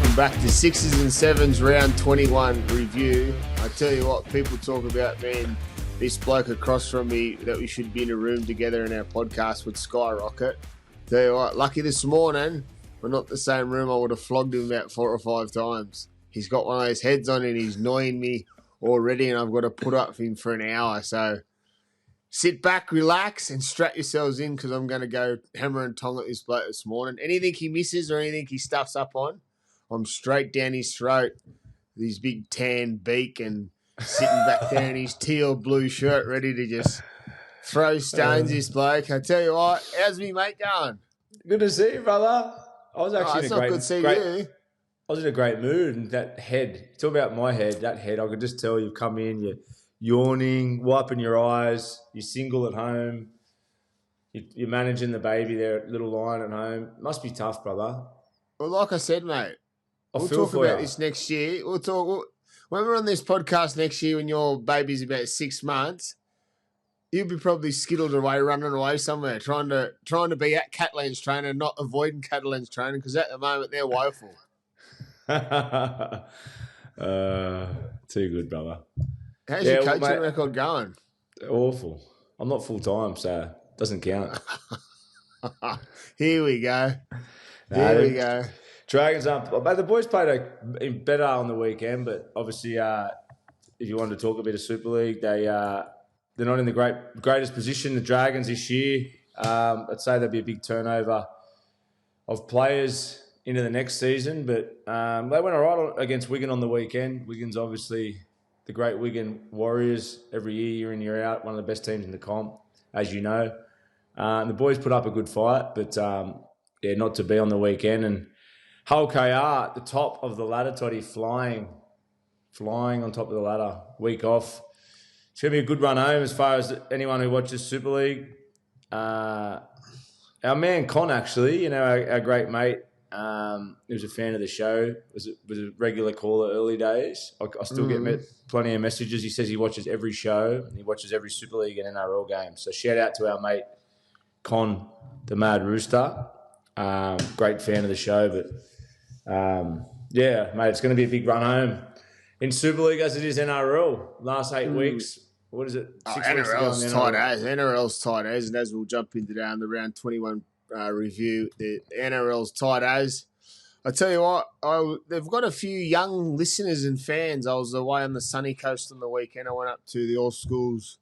Welcome back to Sixes and Sevens round 21 review. I tell you what, people talk about, man, this bloke across from me that we should be in a room together in our podcast would skyrocket. Tell you what, lucky this morning, we're not the same room. I would have flogged him about 4 or 5 times. He's got one of those heads on and he's annoying me already, and I've got to put up with him for an hour. So sit back, relax, and strap yourselves in because I'm going to go hammer and tong at this bloke this morning. Anything he misses or anything he stuffs up on, I'm straight down his throat with his big tan beak and sitting back there in his teal blue shirt ready to just throw stones this bloke. I tell you what, how's me mate going? Good to see you, brother. I was actually in a great mood, and that head, it's all about my head, that head, I could just tell you've come in, you're yawning, wiping your eyes, you're single at home, you're managing the baby there, little Lion at home. Must be tough, brother. Well, like I said, mate, we'll talk about this next year. When we're on this podcast next year when your baby's about 6 months, you'll be probably skittled away, running away somewhere, trying to be at Catalan's training, not avoiding Catalan's training, because at the moment they're woeful. Too good, brother. How's your coaching record going? Awful. I'm not full-time, so it doesn't count. Here we go. Here we go. Dragons up. But the boys played better on the weekend, but obviously if you wanted to talk a bit of Super League, they're not in the greatest position, the Dragons, this year. I'd say there'll be a big turnover of players into the next season, but they went all right against Wigan on the weekend. Wigan's obviously the great Wigan Warriors every year in, year out, one of the best teams in the comp, as you know. And the boys put up a good fight, but not to be on the weekend. And Hull KR, the top of the ladder, Toddy, flying on top of the ladder, week off. It's going to be a good run home as far as anyone who watches Super League. Our man Con, actually, our great mate, he was a fan of the show, was a regular caller early days. I still get plenty of messages. He says he watches every show and he watches every Super League and NRL game. So shout out to our mate Con, the Mad Rooster. Great fan of the show, but mate, it's going to be a big run home in Super League as it is NRL. Last 8 weeks. What is it? 6 weeks NRL's tight as. NRL's tight as, and as we'll jump into that in the round 21 review, the NRL's tight as. I tell you what, they've got a few young listeners and fans. I was away on the sunny coast on the weekend. I went up to the All Schools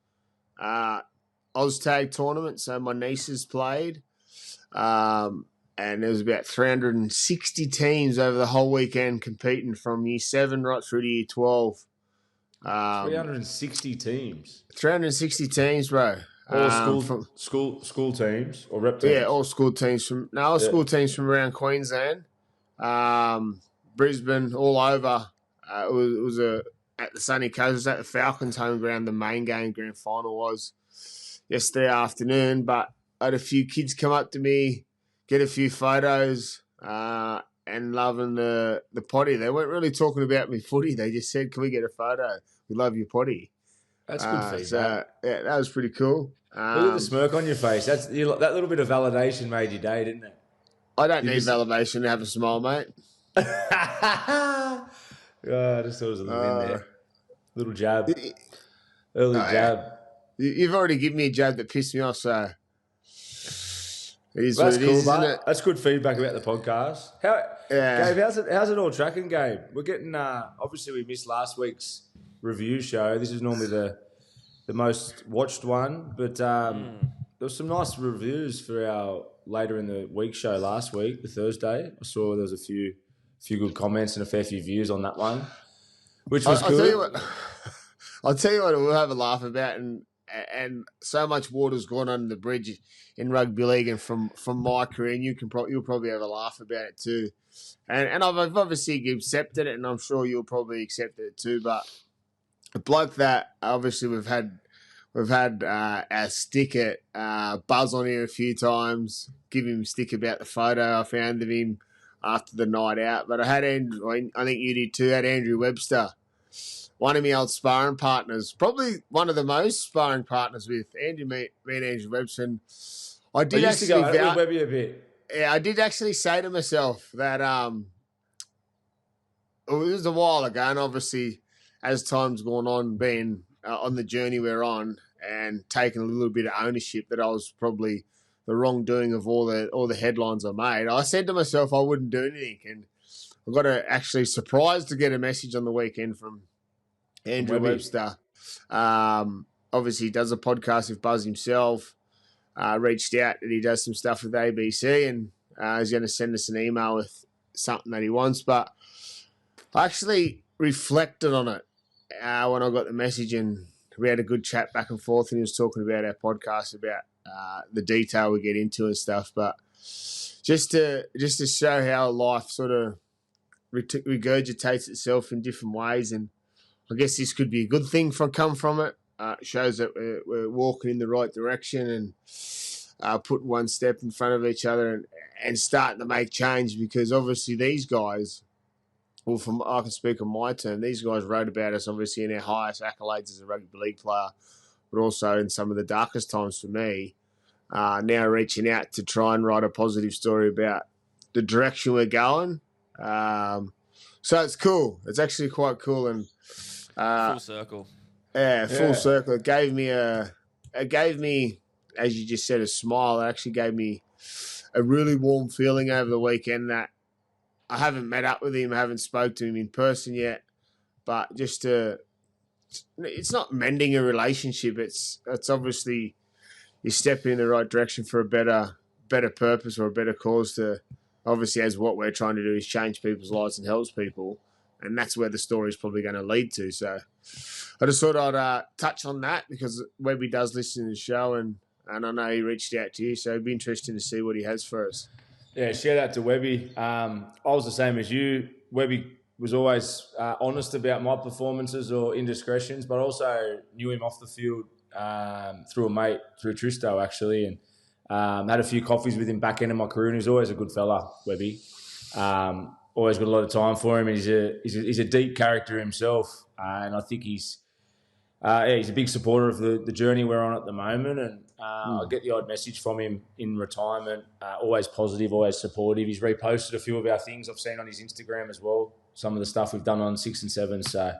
OzTag tournament, so my nieces played. And there was about 360 teams over the whole weekend competing from Year 7 right through to Year 12. 360 teams? 360 teams, bro. All school teams or rep teams? Yeah, all school teams school teams from around Queensland, Brisbane, all over. It was at the sunny coast. It was at the Falcons' home ground. The main game, grand final, was yesterday afternoon. But I had a few kids come up to me, get a few photos, and loving the potty. They weren't really talking about me footy. They just said, "Can we get a photo? We love your potty." That's good feedback. So, yeah, that was pretty cool. Look at the smirk on your face. That little bit of validation made your day, didn't it? I don't need validation to have a smile, mate. I just thought it was a little in there. Little jab. Early jab. Yeah. You've already given me a jab that pissed me off, so it is that's what it cool, is, isn't it? That's good feedback about the podcast. Gabe, how's it all tracking, Gabe? We're getting, obviously we missed last week's review show. This is normally the most watched one, but there was some nice reviews for our later in the week show last week, the Thursday. I saw there was a few good comments and a fair few views on that one, which was good. I'll tell you what we'll have a laugh about, and so much water's gone under the bridge in rugby league, and from my career, and you'll probably have a laugh about it too. And I've obviously accepted it, and I'm sure you'll probably accept it too. But a bloke that obviously we've had our stick at Buzz on here a few times, give him stick about the photo I found of him after the night out. But I had Andrew, I think you did too, had Andrew Webster, one of my old sparring partners, probably one of the most sparring partners with Andrew, me and Andrew Webster. I did actually go Webby a bit. Yeah, I did actually say to myself that it was a while ago, and obviously, as time's gone on, being on the journey we're on, and taking a little bit of ownership that I was probably the wrongdoing of all the headlines I made. I said to myself I wouldn't do anything, and I got actually surprised to get a message on the weekend from Andrew Webster. Obviously, he does a podcast with Buzz himself. Reached out that he does some stuff with ABC, and he's going to send us an email with something that he wants. But I actually reflected on it when I got the message, and we had a good chat back and forth, and he was talking about our podcast, about the detail we get into and stuff. But just to show how life sort of regurgitates itself in different ways, and I guess this could be a good thing come from it. Shows that we're walking in the right direction and putting one step in front of each other and starting to make change, because obviously these guys, well, I can speak on my turn, these guys wrote about us obviously in our highest accolades as a rugby league player, but also in some of the darkest times for me, now reaching out to try and write a positive story about the direction we're going. So it's cool. It's actually quite cool. And full circle. Yeah, full circle. It gave me, as you just said, a smile. It actually gave me a really warm feeling over the weekend that I haven't met up with him, I haven't spoke to him in person yet, but just it's not mending a relationship. It's obviously you're stepping in the right direction for a better purpose or a better cause to, obviously, as what we're trying to do is change people's lives and help people. And that's where the story is probably going to lead to. So I just thought I'd touch on that, because Webby does listen to the show, and I know he reached out to you. So it'd be interesting to see what he has for us. Yeah, shout out to Webby. I was the same as you. Webby was always honest about my performances or indiscretions, but also knew him off the field through a mate, through Tristo actually, and had a few coffees with him back end of my career, and he's always a good fella, Webby. Always got a lot of time for him, and he's a deep character himself, and I think he's a big supporter of the journey we're on at the moment, and I get the odd message from him in retirement, always positive, always supportive. He's reposted a few of our things I've seen on his Instagram as well, some of the stuff we've done on 6 and 7, so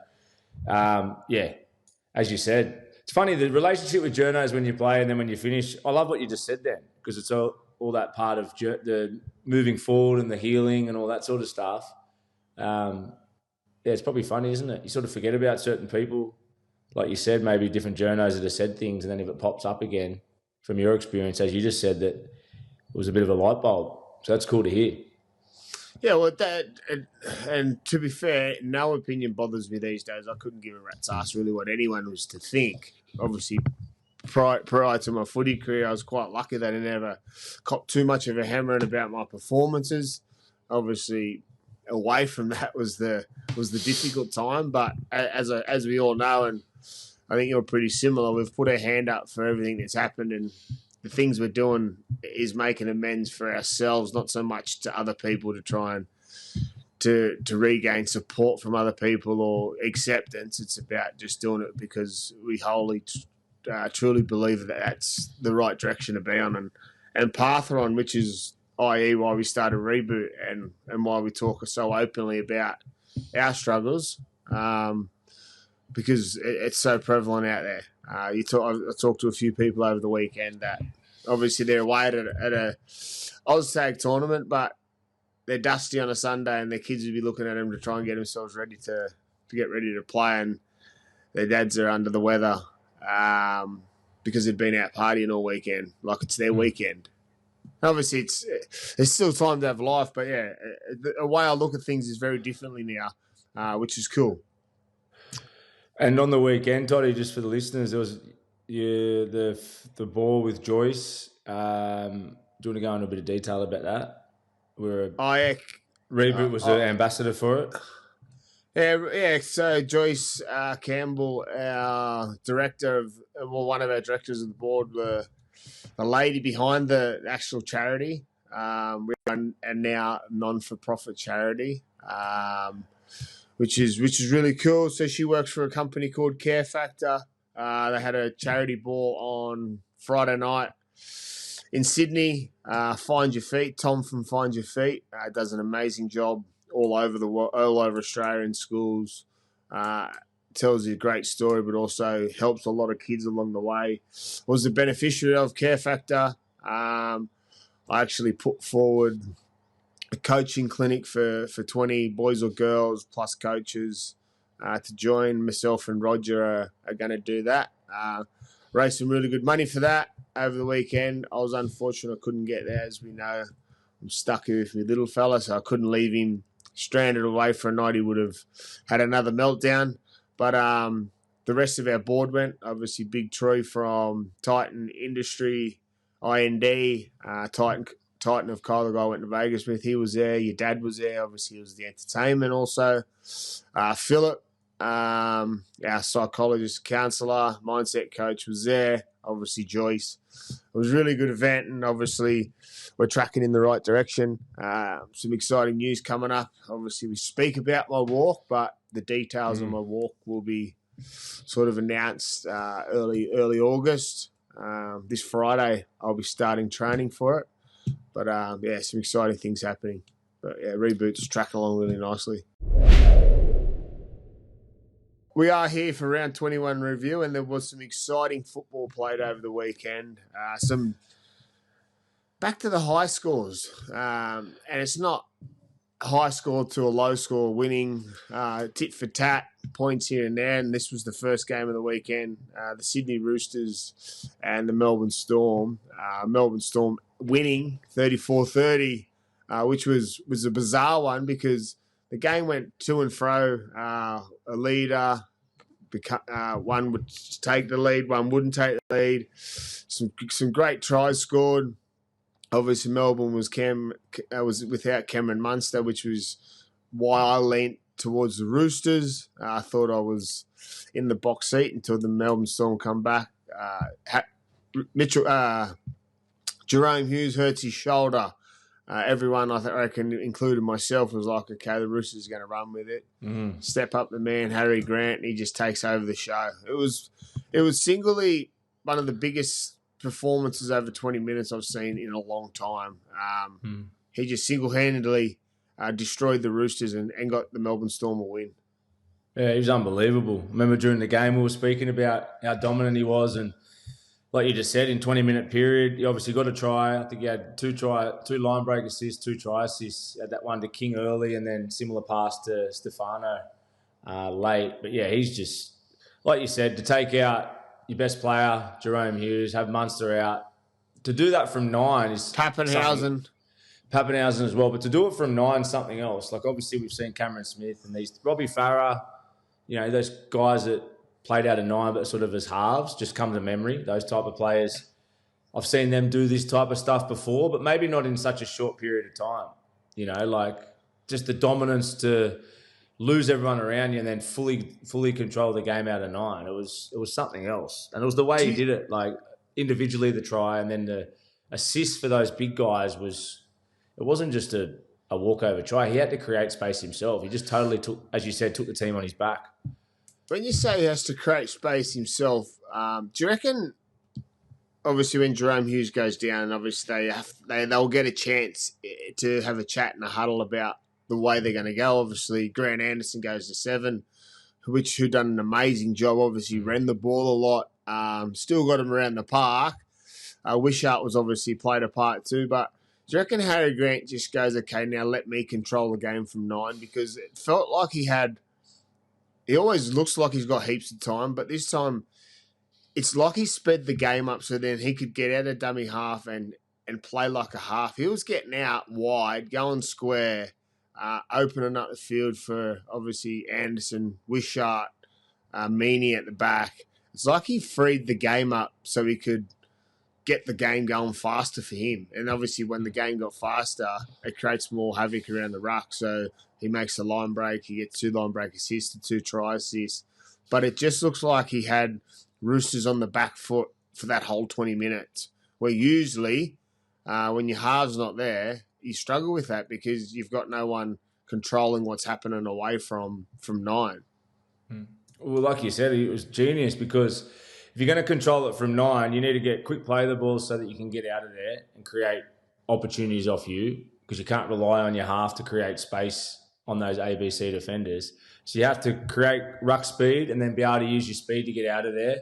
as you said, it's funny, the relationship with journos when you play and then when you finish, I love what you just said then, because it's all that part of the moving forward and the healing and all that sort of stuff. It's probably funny, isn't it? You sort of forget about certain people, like you said, maybe different journos that have said things, and then if it pops up again, from your experience, as you just said, that it was a bit of a light bulb. So that's cool to hear. Yeah, well, and to be fair, no opinion bothers me these days. I couldn't give a rat's ass really what anyone was to think. Obviously, prior to my footy career, I was quite lucky that I never copped too much of a hammering about my performances. Obviously, away from that was the difficult time. But as we all know, and I think you're pretty similar, we've put our hand up for everything that's happened, and the things we're doing is making amends for ourselves, not so much to other people to try and to regain support from other people or acceptance. It's about just doing it because we wholly truly believe that that's the right direction to be on and path on, which is, i.e., why we started Reboot and why we talk so openly about our struggles, because it's so prevalent out there. I talked to a few people over the weekend that obviously they're away at a OzTag tournament, but they're dusty on a Sunday and their kids would be looking at them to try and get themselves ready to get ready to play, and their dads are under the weather because they've been out partying all weekend, like it's their weekend. Obviously, there's still time to have life, but yeah, the way I look at things is very differently now, which is cool. And on the weekend, Toddy, just for the listeners, there was the ball with Joyce. Do you want to go into a bit of detail about that? Reboot was the ambassador for it. Yeah. So Joyce Campbell, our director one of our directors of the board, the lady behind the actual charity. We run a now non-for-profit charity, which is really cool. So she works for a company called Care Factor. They had a charity ball on Friday night in Sydney. Find Your Feet, Tom from Find Your Feet, does an amazing job all over Australia in schools. Tells you a great story, but also helps a lot of kids along the way. Was the beneficiary of Care Factor. I actually put forward a coaching clinic for 20 boys or girls plus coaches to join. Myself and Roger are going to do that. Raised some really good money for that over the weekend. I was unfortunate I couldn't get there. As we know, I'm stuck here with my little fella, so I couldn't leave him stranded away for a night. He would have had another meltdown. But the rest of our board went. Obviously, Big Troy from Titan Industry, IND, Titan of Kyle, the guy I went to Vegas with. He was there. Your dad was there. Obviously, he was the entertainment also. Philip, our psychologist, counsellor, mindset coach was there. Obviously, Joyce. It was a really good event, and obviously we're tracking in the right direction. Some exciting news coming up. Obviously, we speak about my walk, but the details of my walk will be sort of announced early August. This Friday, I'll be starting training for it. But, some exciting things happening. But, Reboot's tracking along really nicely. We are here for round 21 review, and there was some exciting football played over the weekend. Some back to the high scores, and it's not high score to a low score winning, tit for tat, points here and there, and this was the first game of the weekend, the Sydney Roosters and the Melbourne Storm. Melbourne Storm winning 34-30, which was a bizarre one because the game went to and fro. A leader, one would take the lead, one wouldn't take the lead. Some great tries scored. Obviously, Melbourne was without Cameron Munster, which was why I leant towards the Roosters. I thought I was in the box seat until the Melbourne Storm come back. Jerome Hughes hurts his shoulder. Everyone, I reckon, including myself, was like, okay, the Roosters are going to run with it. Step up the man, Harry Grant, and he just takes over the show. It was singly one of the biggest performances over 20 minutes I've seen in a long time. He just single-handedly destroyed the Roosters and got the Melbourne Storm a win. Yeah, he was unbelievable. I remember during the game we were speaking about how dominant he was, and like you just said, in 20-minute period, he obviously got a try. I think he had two line break assists, 2 try assists. He had that one to King early and then similar pass to Stefano late. But yeah, he's just, like you said, to take out your best player, Jerome Hughes, have Munster out. To do that from 9 is Pappenhausen as well, but to do it from 9 something else. Like obviously we've seen Cameron Smith and these Robbie Farah, those guys that played out of 9 but sort of as halves just come to memory, those type of players. I've seen them do this type of stuff before, but maybe not in such a short period of time. Like just the dominance to lose everyone around you and then fully control the game out of 9. It was something else. And it was the way he did it, like individually the try and then the assist for those big guys it wasn't just a walkover try. He had to create space himself. He just totally took the team on his back. When you say he has to create space himself, do you reckon, obviously when Jerome Hughes goes down, obviously they'll get a chance to have a chat in a huddle about the way they're going to go. Obviously, Grant Anderson goes to 7, who done an amazing job. Obviously, ran the ball a lot, still got him around the park. Wishart was obviously played a part too, but do you reckon Harry Grant just goes, okay, now let me control the game from 9? Because it felt like he always looks like he's got heaps of time, but this time it's like he sped the game up so then he could get out of dummy half and play like a half. He was getting out wide, going square, opening up the field for obviously Anderson, Wishart, Meaney at the back. It's like he freed the game up so he could get the game going faster for him. And obviously when the game got faster, it creates more havoc around the ruck. So he makes a line break. He gets 2 line break assists and 2 try assists. But it just looks like he had Roosters on the back foot for that whole 20 minutes, where usually when your halves not there, you struggle with that because you've got no one controlling what's happening away from 9. Well, like you said, it was genius because if you're going to control it from 9, you need to get quick play of the ball so that you can get out of there and create opportunities off you because you can't rely on your half to create space on those ABC defenders. So you have to create ruck speed and then be able to use your speed to get out of there.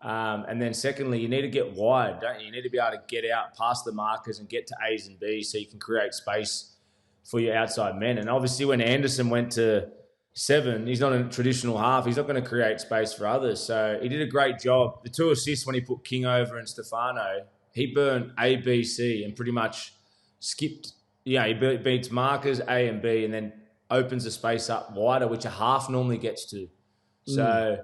And then secondly, you need to get wide, don't you? You need to be able to get out past the markers and get to A's and B's so you can create space for your outside men. And obviously when Anderson went to 7, he's not a traditional half. He's not going to create space for others. So he did a great job. The 2 assists when he put King over and Stefano, he burned A, B, C and pretty much skipped. Yeah, he beats markers A and B and then opens the space up wider, which a half normally gets to. So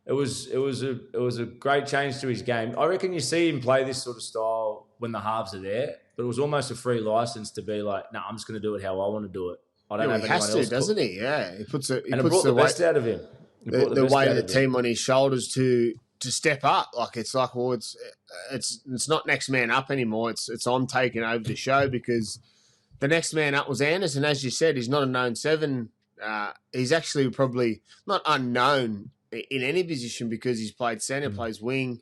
it was a great change to his game. I reckon you see him play this sort of style when the halves are there, but it was almost a free license to be like, no, I'm just going to do it how I want to do it. I don't have he anyone has to, else. doesn't he? Yeah, he puts it. And it brought the best out of him. The weight of the team on his shoulders to step up. Like it's like, well, it's not next man up anymore. It's I'm taking over the show because the next man up was Anderson. As you said, he's not a known 7. He's actually probably not unknown in any position because he's played centre, plays wing.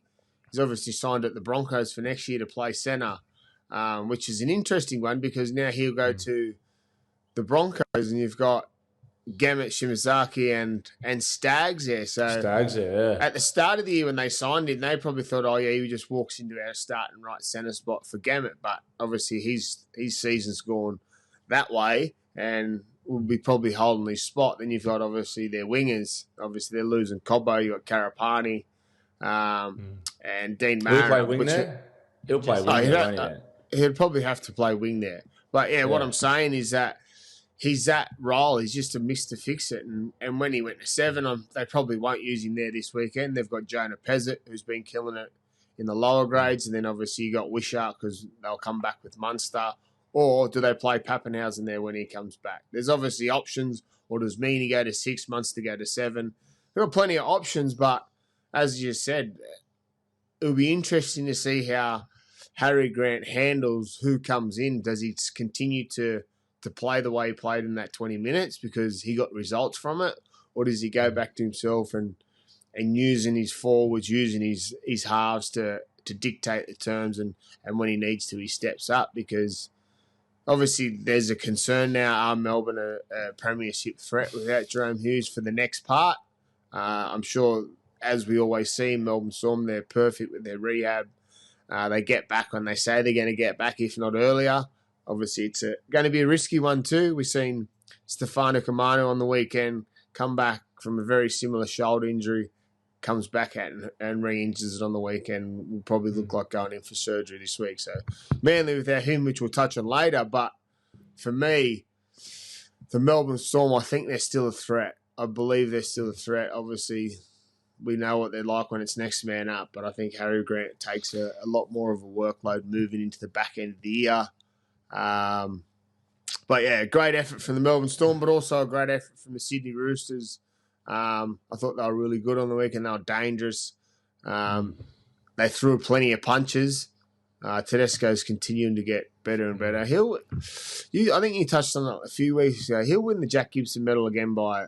He's obviously signed at the Broncos for next year to play centre, which is an interesting one because now he'll go to the Broncos and you've got Gamet, Shimazaki and Staggs there. So Staggs there, yeah. At the start of the year when they signed him, they probably thought, oh, yeah, he just walks into our starting right centre spot for Gamet. But obviously his season's gone that way and will be probably holding his spot. Then you've got obviously their wingers. Obviously they're losing Cobbo. You've got Karapani and Dean Mara. He'll play wing there? He'll play wing there, he'll probably have to play wing there. But, yeah, what I'm saying is that he's that role. He's just a miss to fix it. And when he went to 7, they probably won't use him there this weekend. They've got Jonah Pezzett, who's been killing it in the lower grades. And then obviously you got Wishart because they'll come back with Munster. Or do they play Pappenhausen there when he comes back? There's obviously options. Or does Meany go to 6 months to go to 7? There are plenty of options, but as you said, it'll be interesting to see how Harry Grant handles who comes in. Does he continue to play the way he played in that 20 minutes because he got results from it? Or does he go back to himself and using his forwards, using his halves to dictate the terms and when he needs to, he steps up? Because obviously there's a concern now, are Melbourne a premiership threat without Jerome Hughes for the next part? I'm sure, as we always see, Melbourne Storm, they're perfect with their rehab. They get back when they say they're going to get back, if not earlier. Obviously, it's going to be a risky one too. We've seen Stefano Camano on the weekend come back from a very similar shoulder injury, comes back and re-injures it on the weekend. Will probably look like going in for surgery this week. So, Manly without him, which we'll touch on later. But for me, the Melbourne Storm, I think they're still a threat. I believe they're still a threat. Obviously, we know what they're like when it's next man up, but I think Harry Grant takes a lot more of a workload moving into the back end of the year. But yeah, great effort from the Melbourne Storm, but also a great effort from the Sydney Roosters. I thought they were really good on the weekend. They were dangerous. They threw plenty of punches. Tedesco's continuing to get better and better. I think you touched on it a few weeks ago. He'll win the Jack Gibson medal again by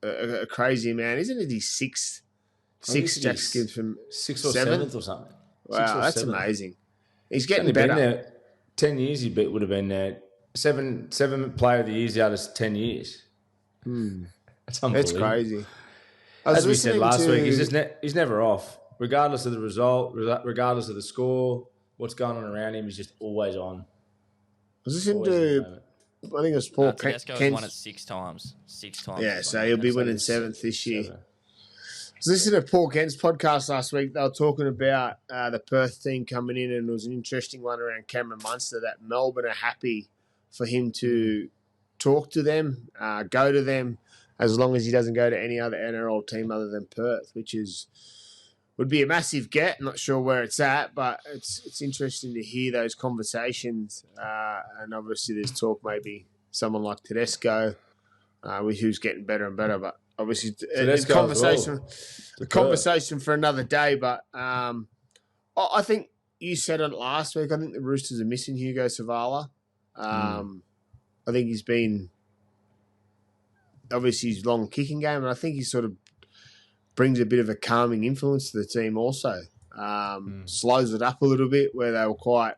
a crazy amount. Isn't it his sixth Jack Gibson? 6th or 7th or something. Wow, that's amazing. He's getting better. better. Been there 10 years he would have been there. 7 player of the year out of 10 years. That's unbelievable. That's crazy. As we said last week, he's never off. Regardless of the result, regardless of the score, what's going on around him, he's just always on. I was listening to, I think it was Paul Tedesco's won it 6 times. 6 times. Yeah, so he'll be winning 7th this year. I was listening to Paul Kent's podcast last week. They were talking about the Perth team coming in, and it was an interesting one around Cameron Munster, that Melbourne are happy for him to talk to them, go to them, as long as he doesn't go to any other NRL team other than Perth, which would be a massive get. I'm not sure where it's at, but it's interesting to hear those conversations. And obviously there's talk maybe someone like Tedesco, who's getting better and better, but obviously it's a conversation for another day. But I think you said it last week. I think the Roosters are missing Hugo Savala. I think he's been obviously his long kicking game, and I think he sort of brings a bit of a calming influence to the team also. Slows it up a little bit where they were quite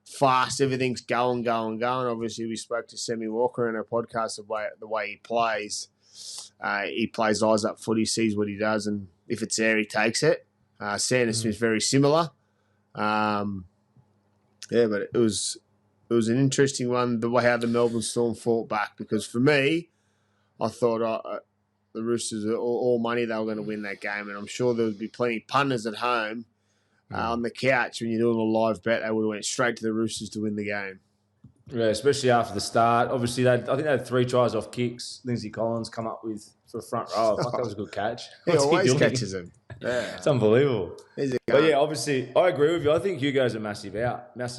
fast. Everything's going. Obviously, we spoke to Sammy Walker in our podcast the way he plays. He plays eyes up footy, sees what he does, and if it's there, he takes it. Sanders Smith's very similar. But it was an interesting one, the way how the Melbourne Storm fought back, because for me, I thought the Roosters are all money they were going to win that game, and I'm sure there would be plenty of punters at home on the couch when you're doing a live bet. They would have went straight to the Roosters to win the game. Yeah, especially after the start. Obviously, I think they had 3 tries off kicks. Lindsay Collins come up with for a front row. Fuck, that was a good catch. He always catches them. Yeah. It's unbelievable. But yeah, obviously, I agree with you. I think Hugo's a massive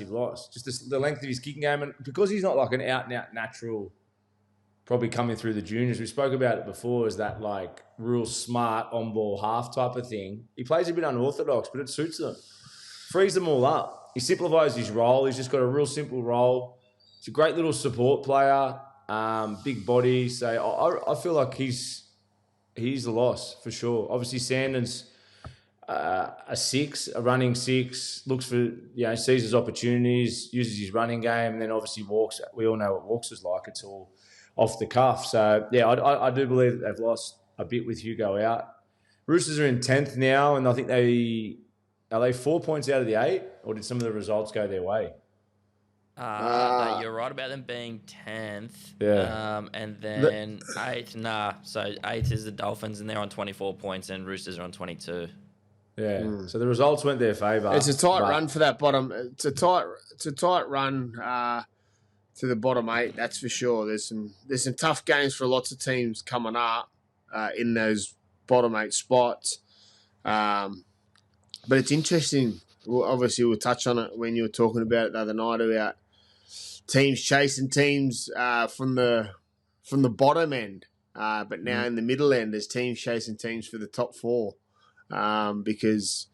loss. Just the length of his kicking game, and because he's not like an out-and-out natural, probably coming through the juniors. We spoke about it before, is that like real smart on-ball half type of thing. He plays a bit unorthodox, but it suits them. Frees them all up. He simplifies his role. He's just got a real simple role. He's a great little support player, big body. So I feel like he's a loss for sure. Obviously, Sanders, a 6, a running 6, looks for, sees his opportunities, uses his running game, and then obviously Walks. We all know what Walks is like. It's all off the cuff. So, yeah, I do believe that they've lost a bit with Hugo out. Roosters are in 10th now, and I think are they 4 points out of the 8, or did some of the results go their way? No, you're right about them being 10th. Yeah. And then 8th, So 8th is the Dolphins, and they're on 24 points, and Roosters are on 22. Yeah. So the results went their favour. It's a tight run for that bottom. It's a tight run to the bottom 8. That's for sure. There's some tough games for lots of teams coming up in those bottom 8 spots. But it's interesting. Obviously, we'll touch on it when you were talking about it the other night about teams chasing teams from the bottom end, but now in the middle end, there's teams chasing teams for the top 4 because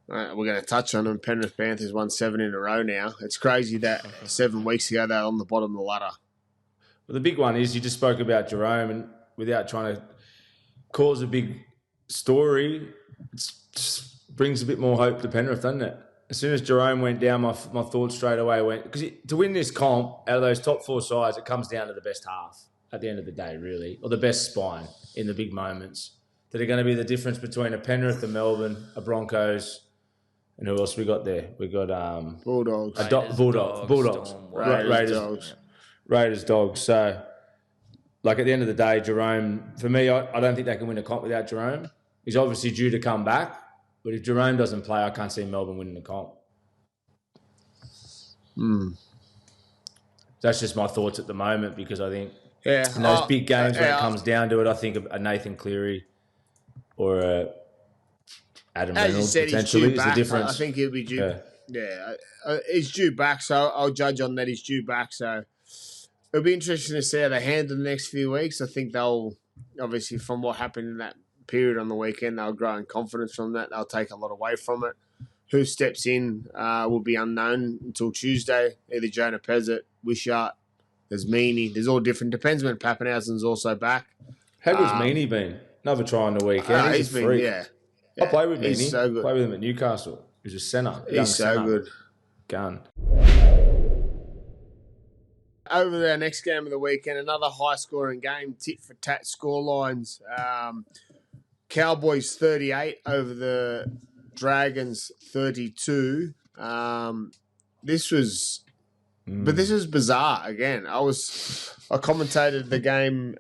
we're going to touch on them. Penrith Panthers won 7 in a row now. It's crazy that 7 weeks ago they were on the bottom of the ladder. Well, the big one is you just spoke about Jerome, and without trying to cause a big story, it just brings a bit more hope to Penrith, doesn't it? As soon as Jerome went down, my thoughts straight away went, because to win this comp, out of those top 4 sides, it comes down to the best half at the end of the day, really, or the best spine in the big moments that are going to be the difference between a Penrith, a Melbourne, a Broncos, and who else we got there? We got Bulldogs, Bulldogs, Raiders, Dogs. So, like at the end of the day, Jerome, for me, I don't think they can win a comp without Jerome. He's obviously due to come back. But if Jerome doesn't play, I can't see Melbourne winning the comp. That's just my thoughts at the moment, because I think in those big games when it comes down to it, I think a Nathan Cleary or a Adam Reynolds potentially is the difference. I think he'll be due. He's due back, so I'll judge on that. He's due back, so it'll be interesting to see how they handle the next few weeks. I think they'll, obviously, from what happened in that period on the weekend, they'll grow in confidence from that. They'll take a lot away from it. Who steps in will be unknown until Tuesday. Either Jonah Pezzett, Wishart, there's Meaney. There's all different. Depends when Pappenhausen's also back. How good's Meaney been? Another try on the weekend. He's been, yeah. I play with Meaney. He's so good. I play with him at Newcastle. He's a centre. He's so good. Gun. Over to our next game of the weekend, another high-scoring game, tit-for-tat scorelines. Cowboys 38 over the Dragons 32. This was bizarre again. I commentated the game,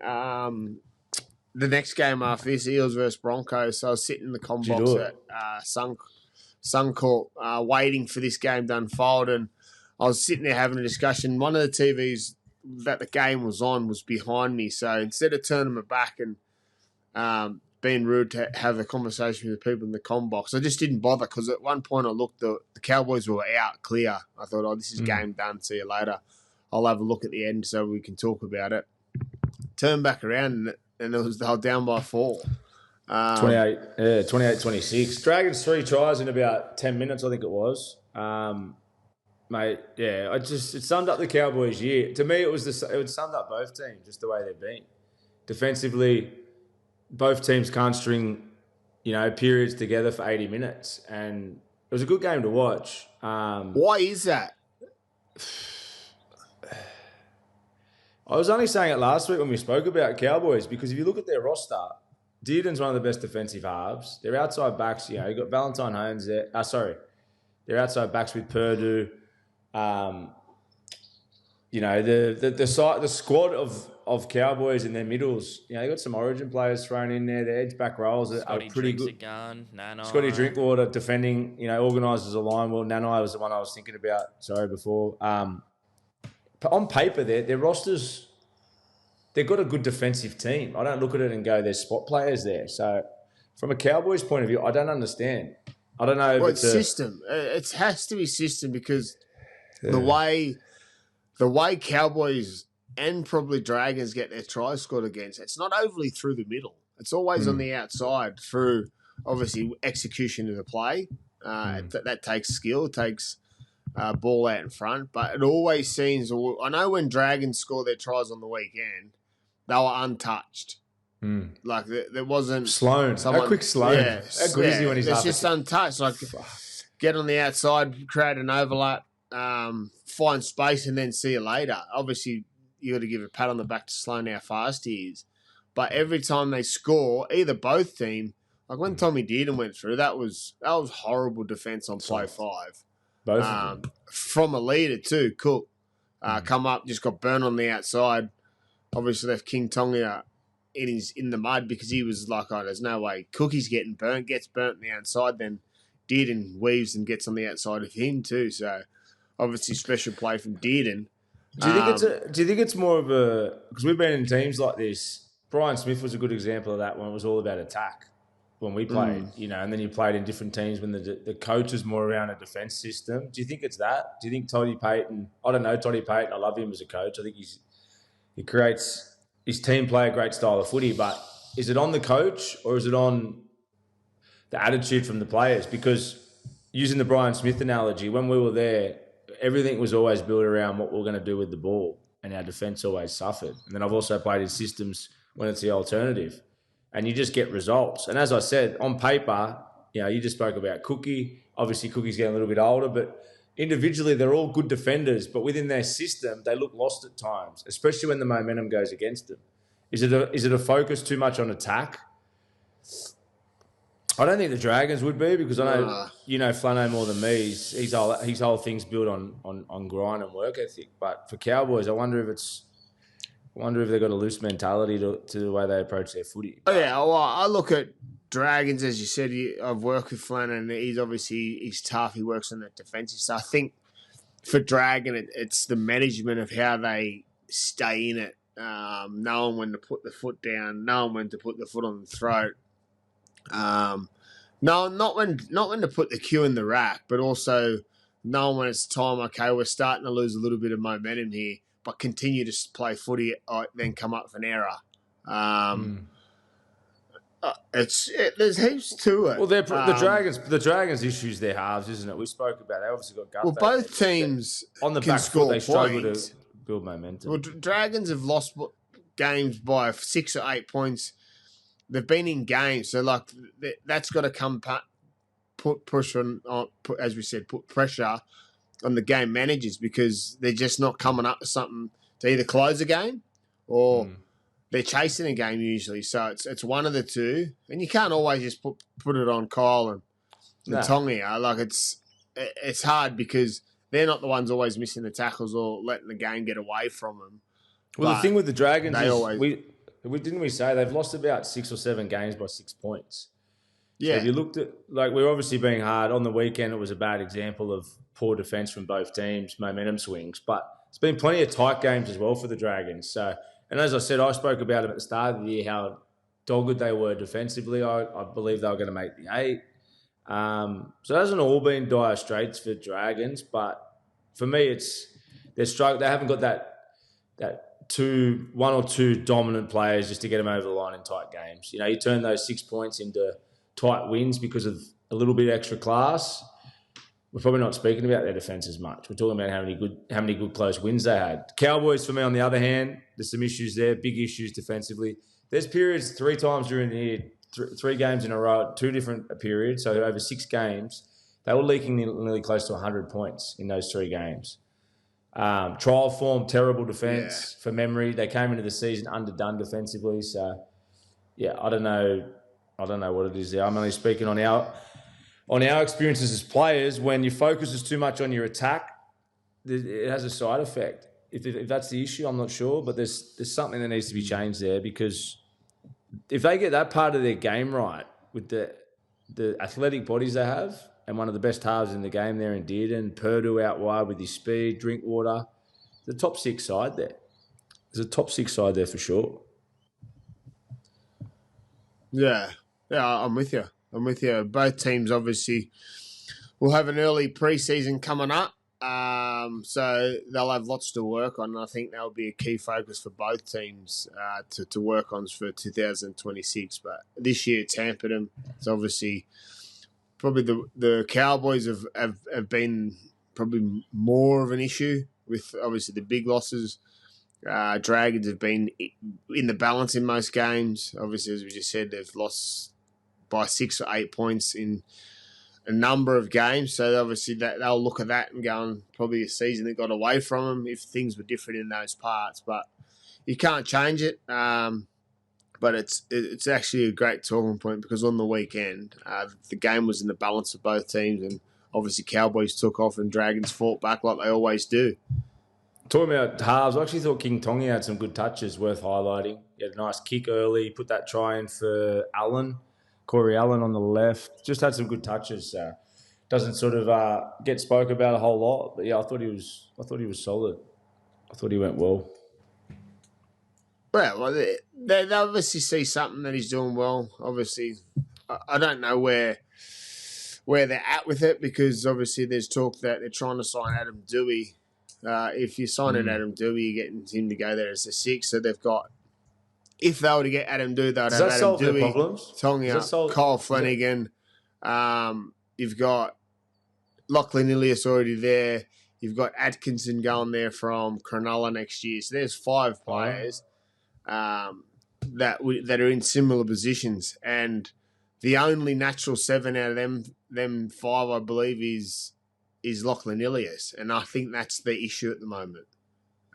the next game after this, Eels versus Broncos. So I was sitting in the comm box at Suncorp waiting for this game to unfold, and I was sitting there having a discussion. One of the TVs that the game was on was behind me, so instead of turning my back and being rude to have a conversation with the people in the comm box, I just didn't bother, because at one point I looked, the Cowboys were out clear. I thought, this is game done. See you later. I'll have a look at the end so we can talk about it. Turned back around and they were down by 4. 28-26. Dragons 3 tries in about 10 minutes, I think it was. Mate, yeah, it summed up the Cowboys' year. To me, it summed up both teams, just the way they've been. Defensively, both teams can't string, periods together for 80 minutes, and it was a good game to watch. Why is that? I was only saying it last week when we spoke about Cowboys because if you look at their roster, Dearden's one of the best defensive halves. Their outside backs, you got Valentine Holmes there. Their outside backs with Purdue. The squad of Cowboys in their middles. They got some Origin players thrown in there. Their edge back rolls are pretty good. Scotty Drinkwater defending. Organises a line well. Nanai was the one I was thinking about. Sorry, before. On paper, their rosters, they've got a good defensive team. I don't look at it and go, there's spot players there. So, from a Cowboys point of view, I don't understand. I don't know. Well, it's system. It has to be system because the way Cowboys and probably Dragons get their tries scored against, it's not overly through the middle. It's always on the outside through, obviously, execution of the play. That takes skill. It takes ball out in front. But it always seems, I know when Dragons score their tries on the weekend, they were untouched. Like there wasn't Sloan. How quick Sloan? Yeah, how good is he when he's it's just untouched. Like get on the outside, create an overlap, find space, and then see you later. Obviously, you got to give a pat on the back to Sloan how fast he is. But every time they score, either both team, like when Tommy Dearden went through, that was horrible defense on play 5. Both of them. From a leader too, Cook come up, just got burnt on the outside. Obviously left King Tonga in the mud because he was like, oh, there's no way Cookie's getting burnt, gets burnt on the outside, then Dearden weaves and gets on the outside of him too. So obviously special play from Dearden. Do you think it's more of a, because we've been in teams like this, Brian Smith was a good example of that when it was all about attack when we played, and then you played in different teams when the coach is more around a defence system. Do you think it's that? Do you think Toddy Payton, I don't know Toddy Payton, I love him as a coach. I think he creates his team play a great style of footy, but is it on the coach or is it on the attitude from the players? Because using the Brian Smith analogy, when we were there, everything was always built around what we we're going to do with the ball, and our defence always suffered. And then I've also played in systems when it's the alternative, and you just get results. And as I said, on paper, you just spoke about Cookie. Obviously, Cookie's getting a little bit older, but individually they're all good defenders. But within their system, they look lost at times, especially when the momentum goes against them. Is it a focus too much on attack? I don't think the Dragons would be, because I know Flano more than me. His whole thing's built on grind and work ethic. But for Cowboys, I wonder if they've got a loose mentality to the way they approach their footy. Oh yeah, well, I look at Dragons, as you said. I've worked with Flano, and he's tough. He works on that defensive. So I think for Dragon, it's the management of how they stay in it, knowing when to put the foot down, knowing when to put the foot on the throat. No, not when to put the cue in the rack, but also knowing when it's time. Okay, we're starting to lose a little bit of momentum here, but continue to play footy. Then come up with an error. There's heaps to it. Well, the Dragons issues their halves, isn't it? We spoke about. They obviously got guts. Well, both teams on the can back score foot, they struggle points. to build momentum. Well, Dragons have lost games by 6 or 8 points. They've been in games, so like that's got to come put pressure on, as we said, put pressure on the game managers, because they're just not coming up with something to either close a game or they're chasing a game usually. So it's one of the two, and you can't always just put it on Kyle and Tonga. Like it's hard because they're not the ones always missing the tackles or letting the game get away from them. Well, the thing with the Dragons is didn't we say they've lost about 6 or 7 games by 6 points? Yeah. So if you looked at, like, we're obviously being hard. On the weekend, it was a bad example of poor defence from both teams, momentum swings. But it's been plenty of tight games as well for the Dragons. So, and as I said, I spoke about them at the start of the year, how dogged they were defensively. I believe they were going to make the 8. So it hasn't all been dire straits for Dragons. But for me, they're struggling. They haven't got that 1 or 2 dominant players just to get them over the line in tight games. You turn those 6 points into tight wins because of a little bit extra class. We're probably not speaking about their defence as much. We're talking about how many good close wins they had. Cowboys, for me, on the other hand, there's some issues there, big issues defensively. There's periods 3 times during the year, 3 games in a row, 2 different periods, so over 6 games, they were leaking nearly close to 100 points in those 3 games. Trial form, terrible defence for memory. They came into the season underdone defensively. So, yeah, I don't know what it is there. I'm only speaking on our experiences as players. When your focus is too much on your attack, it has a side effect. If that's the issue, I'm not sure, but there's something that needs to be changed there, because if they get that part of their game right with the athletic bodies they have, and one of the best halves in the game there in Dearden, Purdue out wide with his speed, Drinkwater, the top 6 side there. There's a top 6 side there for sure. Yeah, I'm with you. Both teams obviously will have an early preseason coming up, so they'll have lots to work on. I think that'll be a key focus for both teams to work on for 2026. But this year it's hampered them. It's obviously probably the Cowboys have been probably more of an issue with obviously the big losses. Dragons have been in the balance in most games. Obviously, as we just said, they've lost by 6 or 8 points in a number of games. So obviously they'll look at that and go, probably a season that got away from them if things were different in those parts. But you can't change it. But it's actually a great talking point, because on the weekend, the game was in the balance of both teams, and obviously Cowboys took off and Dragons fought back like they always do. Talking about halves, I actually thought King Tongi had some good touches worth highlighting. He had a nice kick early, put that try in for Corey Allen on the left. Just had some good touches. So doesn't sort of get spoke about a whole lot, but yeah, I thought he was solid. I thought he went well. Well, they obviously see something that he's doing well. Obviously, I don't know where they're at with it, because obviously there's talk that they're trying to sign Adam Dewey. If you're signing Adam Dewey, you're getting him to go there as a 6. So they've got, if they were to get Adam Dewey, they'd have Adam Dewey, Tonga, Kyle Flanagan. You've got Lachlan Ilias already there. You've got Atkinson going there from Cronulla next year. So there's 5 players that are in similar positions, and the only natural 7 out of them 5, I believe, is Lachlan Ilias, and I think that's the issue at the moment.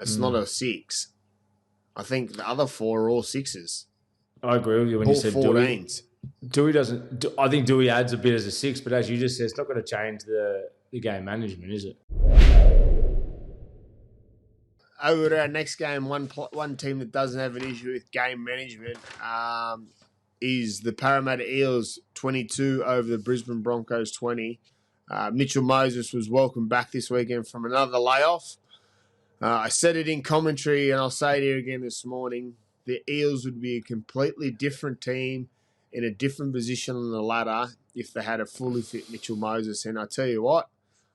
It's not a 6. I think the other 4 are all 6s. I agree with you when all you said 14s. Dewey doesn't. I think Dewey adds a bit as a 6, but as you just said, it's not going to change the game management, is it? Over to our next game, one team that doesn't have an issue with game management is the Parramatta Eels 22 over the Brisbane Broncos 20. Mitchell Moses was welcomed back this weekend from another layoff. I said it in commentary, and I'll say it here again this morning. The Eels would be a completely different team in a different position on the ladder if they had a fully fit Mitchell Moses. And I tell you what,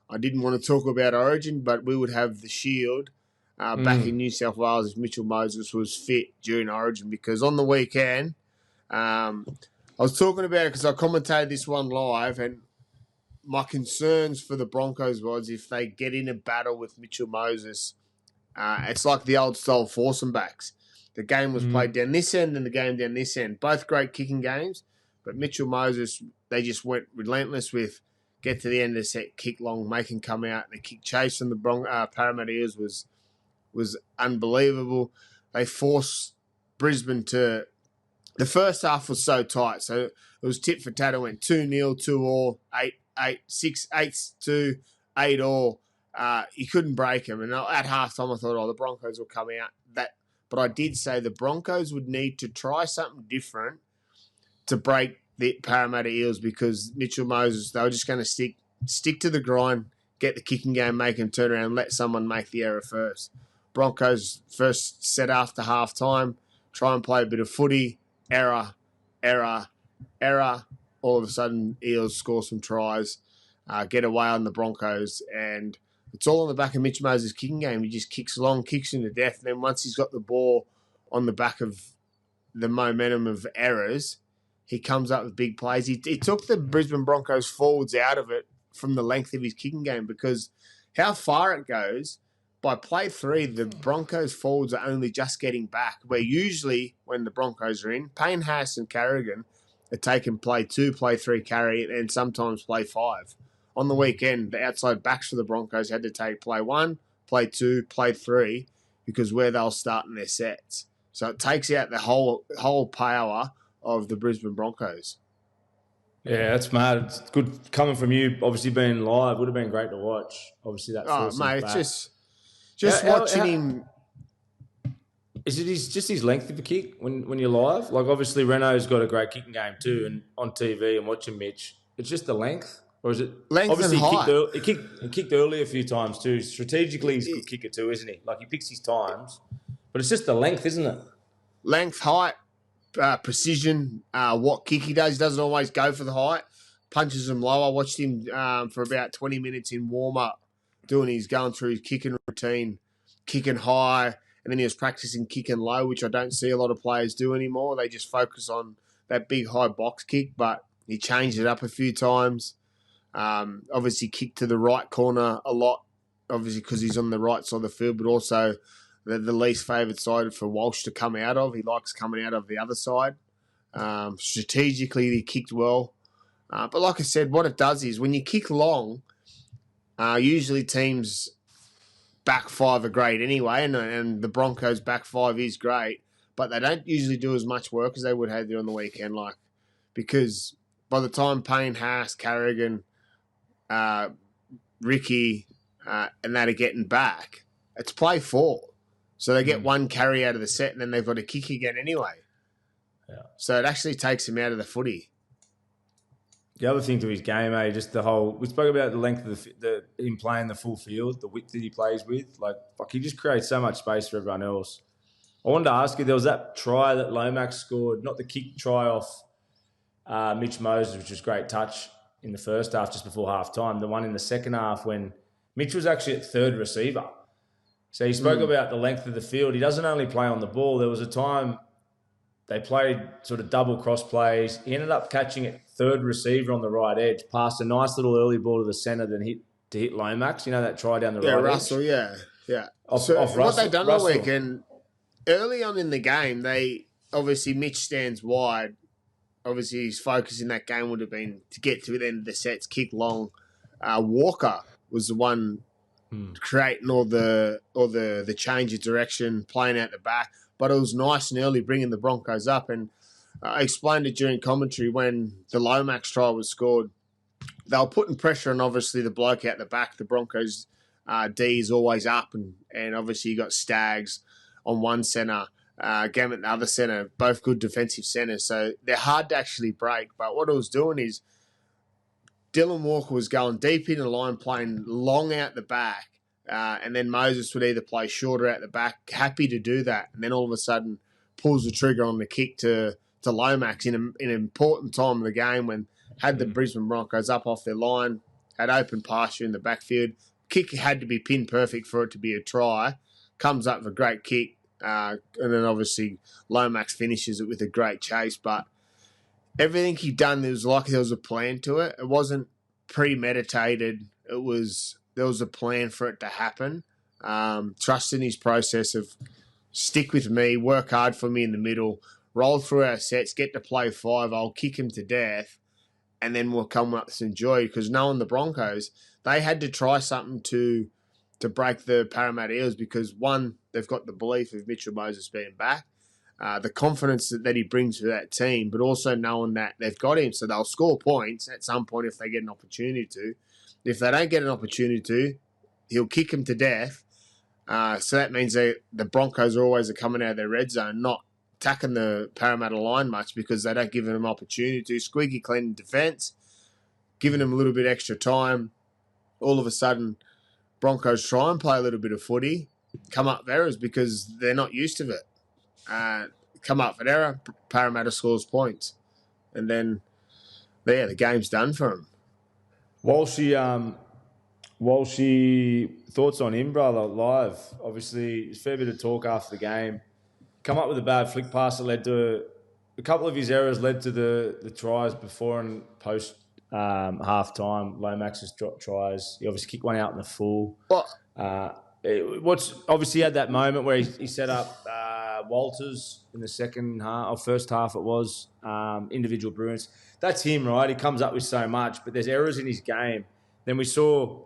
I didn't want to talk about Origin, but we would have the Shield back in New South Wales if Mitchell Moses was fit during Origin, because on the weekend, I was talking about it because I commentated this one live, and my concerns for the Broncos was if they get in a battle with Mitchell Moses, it's like the old style foursome backs. The game was played down this end and the game down this end. Both great kicking games, but Mitchell Moses, they just went relentless with get to the end of the set, kick long, make him come out. The kick chase from the Parramatta Eels was unbelievable. They forced Brisbane to... The first half was so tight, so it was tit for tat. It went 2-0, 2-all, 8-6, 8-2, 8-all. You couldn't break them. And at halftime, I thought, the Broncos will come out. But I did say the Broncos would need to try something different to break the Parramatta Eels, because Mitchell Moses, they were just going to stick to the grind, get the kicking game, make them turn around, let someone make the error first. Broncos first set after halftime, try and play a bit of footy, error. All of a sudden, Eels score some tries, get away on the Broncos, and it's all on the back of Mitch Moses' kicking game. He just kicks long, kicks him to death, and then once he's got the ball on the back of the momentum of errors, he comes up with big plays. He took the Brisbane Broncos forwards out of it from the length of his kicking game, because how far it goes, by play 3, the Broncos forwards are only just getting back, where usually when the Broncos are in, Payne, Haas and Carrigan are taking play 2, play 3 carry, and sometimes play 5. On the weekend, the outside backs for the Broncos had to take play 1, play 2, play 3, because where they'll start in their sets. So it takes out the whole power of the Brisbane Broncos. Yeah, that's mad. It's good coming from you. Obviously, being live would have been great to watch. Obviously, that Oh, forces mate, back. it's just watching him. Is it just his length of a kick when you're live? Like, obviously, Renault's got a great kicking game too, and on TV and watching Mitch, it's just the length, or is it Length obviously and height. He kicked early a few times too. Strategically, he's a good kicker too, isn't he? Like, he picks his times, but it's just the length, isn't it? Length, height, precision. What kick he does, he doesn't always go for the height. Punches him low. I watched him for about 20 minutes in warm up, going through his kicking routine, kicking high. And then he was practicing kicking low, which I don't see a lot of players do anymore. They just focus on that big high box kick, but he changed it up a few times. Obviously kicked to the right corner a lot, obviously because he's on the right side of the field, but also the least favoured side for Walsh to come out of. He likes coming out of the other side. Strategically, he kicked well. But like I said, what it does is when you kick long, usually teams back 5 are great anyway, and the Broncos back 5 is great, but they don't usually do as much work as they would have there on the weekend, like, because by the time Payne, Haas, Carrigan, Ricky, and that are getting back, it's play 4. So they get one carry out of the set, and then they've got to kick again anyway. Yeah. So it actually takes him out of the footy. The other thing to his game, just the whole. We spoke about the length of him playing the full field, the width that he plays with. Like, fuck, he just creates so much space for everyone else. I wanted to ask you, there was that try that Lomax scored, not the kick try off Mitch Moses, which was great touch in the first half just before half time. The one in the second half when Mitch was actually at third receiver. So he spoke about the length of the field. He doesn't only play on the ball. There was a time they played sort of double cross plays. He ended up catching it third receiver on the right edge, passed a nice little early ball to the centre, then hit Lomax. You know that try down the right Russell, edge? Yeah. Off What Russell, they done all weekend, early on in the game, obviously Mitch stands wide. Obviously his focus in that game would have been to get to the end of the sets, kick long. Walker was the one creating all the change of direction, playing out the back. But it was nice and early bringing the Broncos up. And I explained it during commentary when the Lomax try was scored. They were putting pressure on, obviously, the bloke out the back. The Broncos' D is always up. And obviously you got Staggs on one centre, Gammett the other centre, both good defensive centres. So they're hard to actually break. But what it was doing is Dylan Walker was going deep in the line, playing long out the back. And then Moses would either play shorter out the back, happy to do that, and then all of a sudden pulls the trigger on the kick to Lomax in an important time of the game when had the Brisbane Broncos up off their line, had open pasture in the backfield. Kick had to be pin perfect for it to be a try. Comes up with a great kick, and then obviously Lomax finishes it with a great chase. But everything he done, there was a plan to it. It wasn't premeditated. There was a plan for it to happen. Trust in his process of stick with me, work hard for me in the middle, roll through our sets, get to play 5, I'll kick him to death, and then we'll come up with some joy. Because knowing the Broncos, they had to try something to break the Parramatta Eels because, one, they've got the belief of Mitchell Moses being back, the confidence that he brings to that team, but also knowing that they've got him, so they'll score points at some point if they get an opportunity to. If they don't get an opportunity to, he'll kick him to death. So that means the Broncos are always coming out of their red zone, not attacking the Parramatta line much because they don't give them an opportunity to. Squeaky clean defence, giving them a little bit extra time. All of a sudden, Broncos try and play a little bit of footy, come up with errors because they're not used to it. Come up with error, Parramatta scores points. And then, the game's done for them. Walshy, thoughts on him, brother, live. Obviously, there's a fair bit of talk after the game. Come up with a bad flick pass that led to a couple of his errors led to the tries before and post half-time. Lomax's tries. He obviously kicked one out in the full. Obviously had that moment where he set up Walters in the second half, or first half it was, individual brilliance. That's him, right? He comes up with so much, but there's errors in his game. Then we saw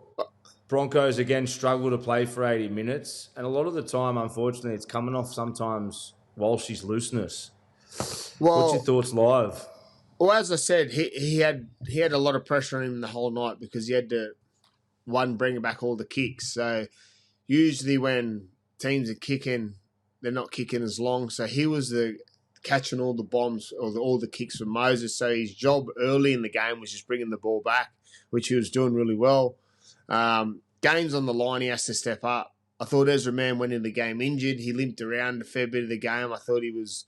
Broncos, again, struggle to play for 80 minutes. And a lot of the time, unfortunately, it's coming off sometimes Walsh's looseness. What's your thoughts live? Well, as I said, he had a lot of pressure on him the whole night because he had to, bring back all the kicks. So usually when teams are kicking, they're not kicking as long. So he was catching all the bombs or all the kicks from Moses. So his job early in the game was just bringing the ball back, which he was doing really well. Games on the line, he has to step up. I thought Ezra Mann went in the game injured. He limped around a fair bit of the game. I thought he was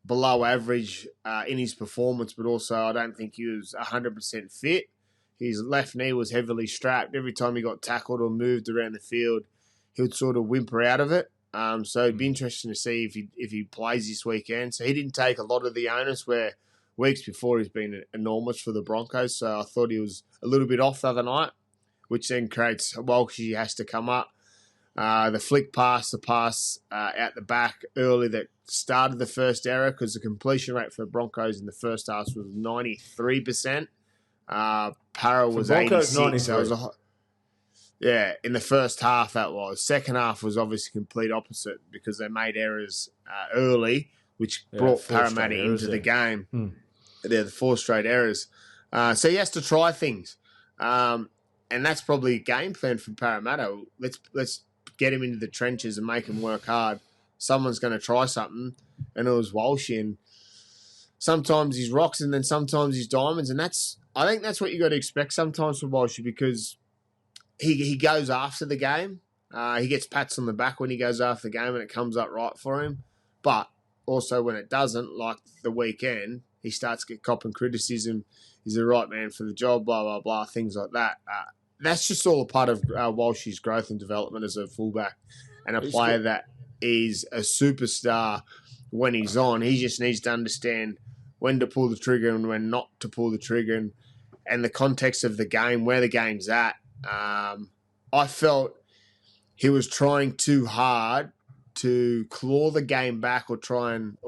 below average in his performance, but also I don't think he was 100% fit. His left knee was heavily strapped. Every time he got tackled or moved around the field, he would sort of whimper out of it. So it'd be interesting to see if he plays this weekend. So he didn't take a lot of the onus where weeks before he's been enormous for the Broncos. So I thought he was a little bit off the other night, which then creates Walsh. He has to come up. The flick pass, out the back early that started the first error because the completion rate for the Broncos in the first half was 93%. Para was 86. So in the first half that was. Second half was obviously complete opposite because they made errors early, which brought Parramatta into the game. They're the 4 straight errors. So he has to try things. And that's probably a game plan for Parramatta. Let's get him into the trenches and make him work hard. Someone's going to try something, and it was Walsh. And sometimes he's rocks, and then sometimes he's diamonds, and I think that's what you got to expect sometimes from Walsh because he goes after the game. He gets pats on the back when he goes after the game, and it comes up right for him. But also when it doesn't, like the weekend, he starts to get copping criticism. He's the right man for the job, blah, blah, blah, things like that. That's just all a part of Walsh's growth and development as a fullback and a player that is a superstar when he's on. He just needs to understand when to pull the trigger and when not to pull the trigger and the context of the game, where the game's at. I felt he was trying too hard to claw the game back or try and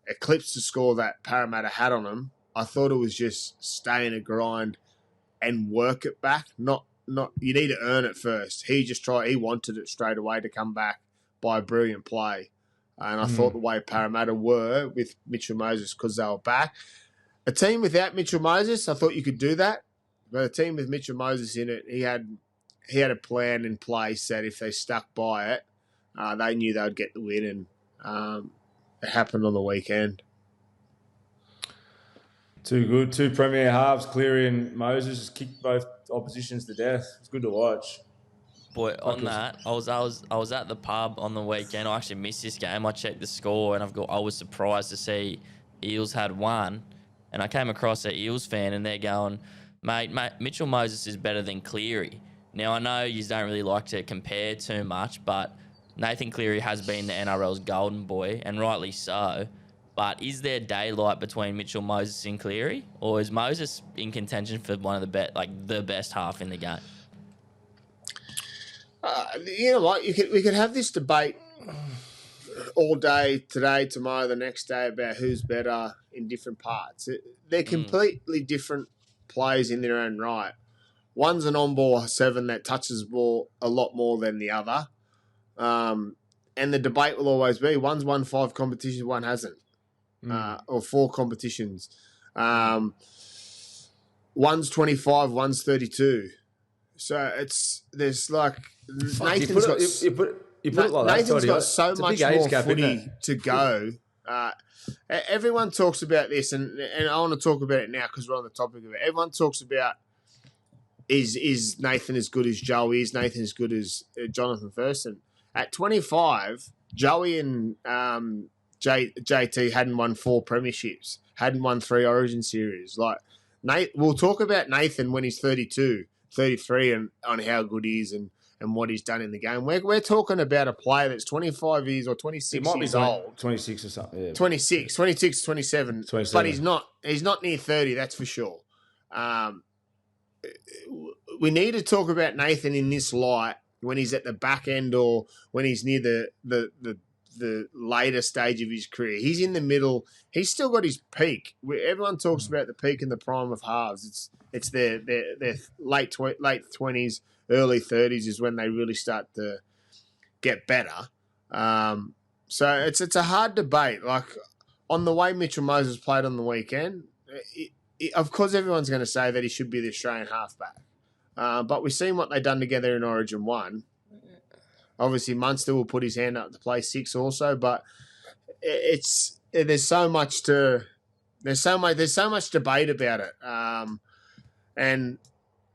eclipse the score that Parramatta had on him. I thought it was just stay in a grind and work it back. Not you need to earn it first. He wanted it straight away to come back by a brilliant play. And I thought the way Parramatta were with Mitchell Moses because they were back. A team without Mitchell Moses, I thought you could do that. But a team with Mitchell Moses in it, he had a plan in place that if they stuck by it, they knew they would get the win. And it happened on the weekend. Too good. 2 premier halves, Cleary and Moses, just kicked both oppositions to death. It's good to watch. Boy, on that, I was at the pub on the weekend. I actually missed this game. I checked the score and I was surprised to see Eels had won. And I came across an Eels fan and they're going, mate, Mitchell Moses is better than Cleary. Now, I know you don't really like to compare too much, but Nathan Cleary has been the NRL's golden boy, and rightly so. But is there daylight between Mitchell Moses and Cleary, or is Moses in contention for one of the best half in the game? You know what? We could have this debate all day, today, tomorrow, the next day, about who's better in different parts. They're completely different players in their own right. One's an on-ball 7 that touches the ball a lot more than the other. And the debate will always be, one's won 5 competitions, one hasn't. Or 4 competitions. One's 25, one's 32. So there's like Nathan's got so much more footy to go. Everyone talks about this, and I want to talk about it now because we're on the topic of it. Everyone talks about is Nathan as good as Joey? Is Nathan as good as Jonathan Thurston? At 25, Joey and JT hadn't won 4 premierships, hadn't won 3 Origin series. Like we'll talk about Nathan when he's 32, 33, and on how good he is and what he's done in the game. We're talking about a player that's 25 years or 26 years old. 26 or something, yeah. 26, 27. But he's not near 30, that's for sure. We need to talk about Nathan in this light when he's at the back end or when he's near the the later stage of his career. He's in the middle. He's still got his peak. Everyone talks about the peak and the prime of halves. It's their late 20s, early 30s is when they really start to get better. So it's a hard debate. Like on the way Mitchell Moses played on the weekend, of course everyone's going to say that he should be the Australian halfback. But we've seen what they've done together in Origin 1. Obviously, Munster will put his hand up to play 6 also, but there's so much debate about it. And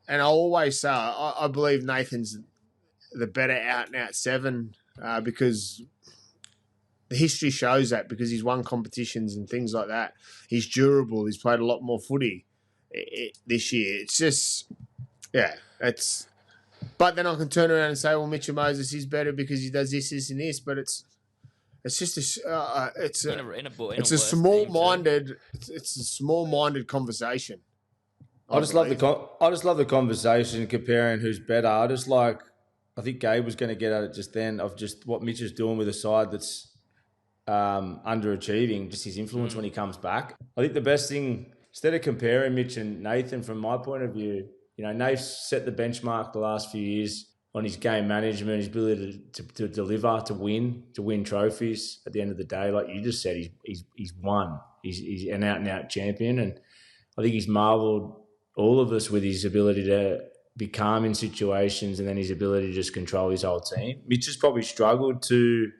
I always say I believe Nathan's the better out and out 7 because the history shows that, because he's won competitions and things like that. He's durable. He's played a lot more footy this year. It's just, yeah, it's. But then I can turn around and say, well, Mitchell Moses is better because he does this, this, and this. But it's just a small-minded conversation. I just love the conversation comparing who's better. I think Gabe was going to get at it just then of just what Mitch is doing with a side that's underachieving, just his influence when he comes back. I think the best thing, instead of comparing Mitch and Nathan, from my point of view, Nath's set the benchmark the last few years on his game management, his ability to deliver, to win trophies. At the end of the day, like you just said, he's won. He's an out-and-out champion, and I think he's marvelled all of us with his ability to be calm in situations and then his ability to just control his whole team. Mitch has probably struggled to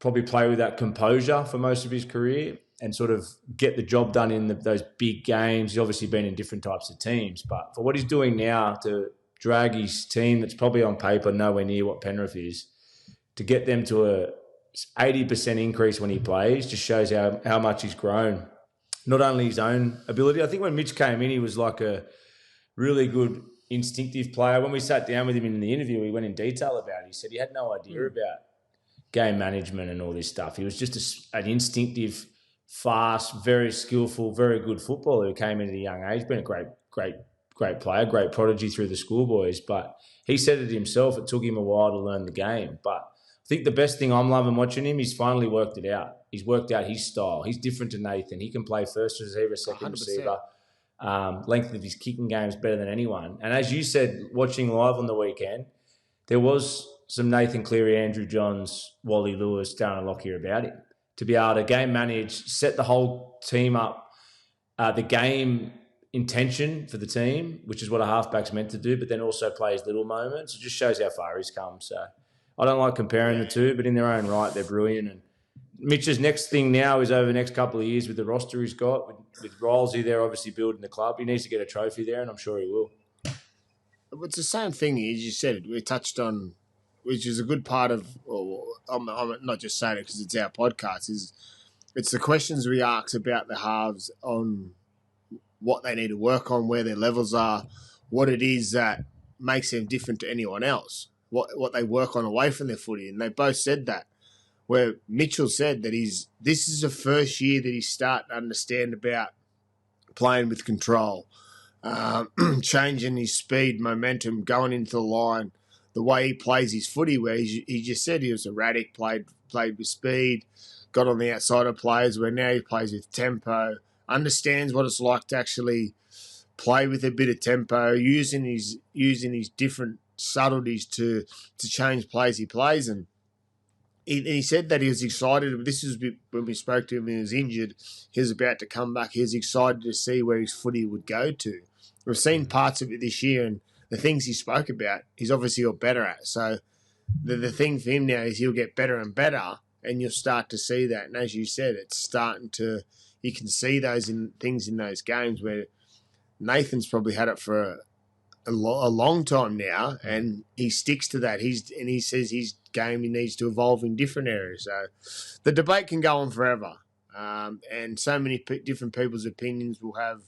play with that composure for most of his career and sort of get the job done in those big games. He's obviously been in different types of teams, but for what he's doing now to drag his team that's probably on paper nowhere near what Penrith is, to get them to a 80% increase when he plays, just shows how much he's grown. Not only his own ability. I think when Mitch came in, he was like a really good instinctive player. When we sat down with him in the interview, he went in detail about it. He said he had no idea about game management and all this stuff. He was just an instinctive, fast, very skillful, very good footballer who came in at a young age. Been a great player, great prodigy through the schoolboys. But he said it himself, it took him a while to learn the game. But I think the best thing I'm loving watching him, he's finally worked it out. He's worked out his style. He's different to Nathan. He can play first receiver, second 100%. Receiver. Length of his kicking game is better than anyone. And as you said, watching live on the weekend, there was some Nathan Cleary, Andrew Johns, Wally Lewis, Darren Lockyer about him. To be able to game manage, set the whole team up, the game intention for the team, which is what a halfback's meant to do, but then also play his little moments. It just shows how far he's come. So I don't like comparing the two, but in their own right, they're brilliant. And Mitch's next thing now is over the next couple of years with the roster he's got, with Rolesy there obviously building the club. He needs to get a trophy there, and I'm sure he will. It's the same thing as you said. We touched on, which is a good part of, I'm not just saying it because it's our podcast, it's the questions we ask about the halves on what they need to work on, where their levels are, what it is that makes them different to anyone else, what they work on away from their footy. And they both said that, where Mitchell said that this is the first year that he's starting to understand about playing with control, changing his speed, momentum, going into the line, the way he plays his footy, where he just said he was erratic, played with speed, got on the outside of players, where now he plays with tempo, understands what it's like to actually play with a bit of tempo, using his different subtleties to change plays he plays. And he said that he was excited. This is when we spoke to him, he was injured. He was about to come back. He was excited to see where his footy would go to. We've seen parts of it this year, and the things he spoke about, he's obviously got better at. So the thing for him now is he'll get better and better, and you'll start to see that. And as you said, it's starting to, you can see those things in those games where Nathan's probably had it for a long time now, and he sticks to that. He says his game, he needs to evolve in different areas. So the debate can go on forever, and so many different people's opinions will have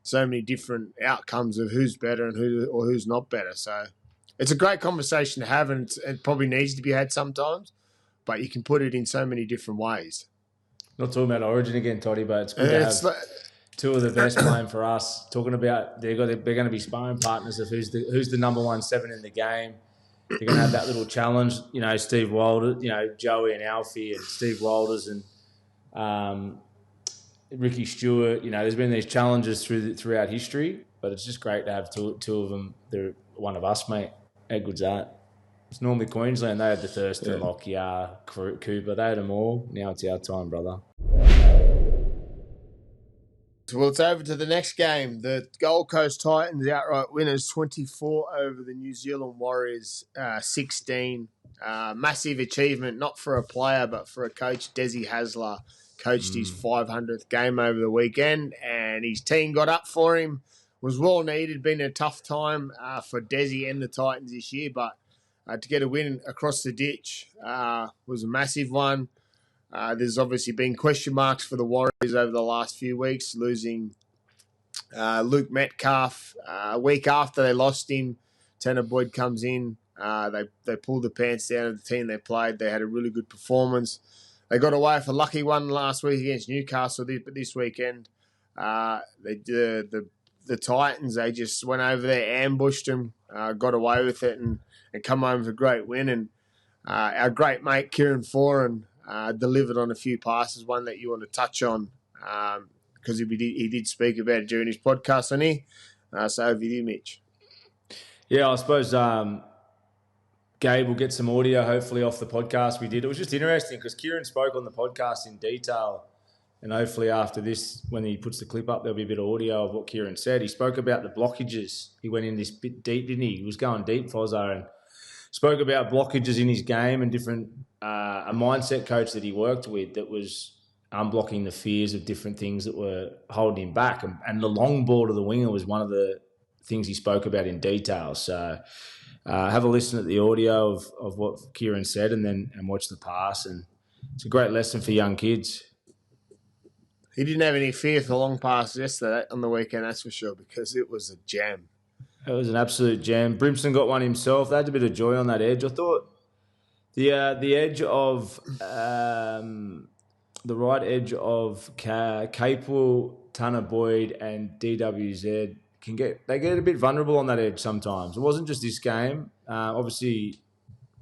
so many different outcomes of who's better and who's not better. So it's a great conversation to have, and it probably needs to be had sometimes, but you can put it in so many different ways. Not talking about Origin again, Toddy, but it's good to have two of the best playing for us. Talking about they're going to be sparring partners of who's the number 1 7 in the game. they're going to have that little challenge. You know, Steve Wilder, you know, Joey and Alfie and Steve Wilders and Ricky Stewart. You know, there's been these challenges throughout history, but it's just great to have two of them. They're one of us, mate. How good's that? It's normally Queensland. They had the Thurston, Lockyer, Cooper. They had them all. Now it's our time, brother. Well, it's over to the next game. The Gold Coast Titans outright winners 24 over the New Zealand Warriors 16. Massive achievement, not for a player, but for a coach. Desi Hasler coached his 500th game over the weekend, and his team got up for him. Was well needed, been a tough time for Desi and the Titans this year, but to get a win across the ditch was a massive one. There's obviously been question marks for the Warriors over the last few weeks, losing Luke Metcalf. A week after they lost him, Tanner Boyd comes in. They pulled the pants down of the team they played. They had a really good performance. They got away with a lucky one last week against Newcastle, but this weekend, the Titans, they just went over there, ambushed them, got away with it, and come home with a great win. And our great mate, Kieran Foran, delivered on a few passes, one that you want to touch on because he did speak about it during his podcast on here. So over to you, Mitch. Yeah, I suppose Gabe will get some audio hopefully off the podcast we did. It was just interesting because Kieran spoke on the podcast in detail, and hopefully after this, when he puts the clip up, there'll be a bit of audio of what Kieran said. He spoke about the blockages. He went in this bit deep, didn't he? He was going deep, Fozzo, and spoke about blockages in his game and different a mindset coach that he worked with that was unblocking the fears of different things that were holding him back. And the long ball to the winger was one of the things he spoke about in detail. So have a listen at the audio of what Kieran said and watch the pass. And it's a great lesson for young kids. He didn't have any fear for long passes yesterday on the weekend, that's for sure, because it was a jam. It was an absolute jam. Brimson got one himself. They had a bit of joy on that edge. I thought the edge of the right edge of Capewell, Tanner Boyd, and DWZ they get a bit vulnerable on that edge sometimes. It wasn't just this game. Obviously,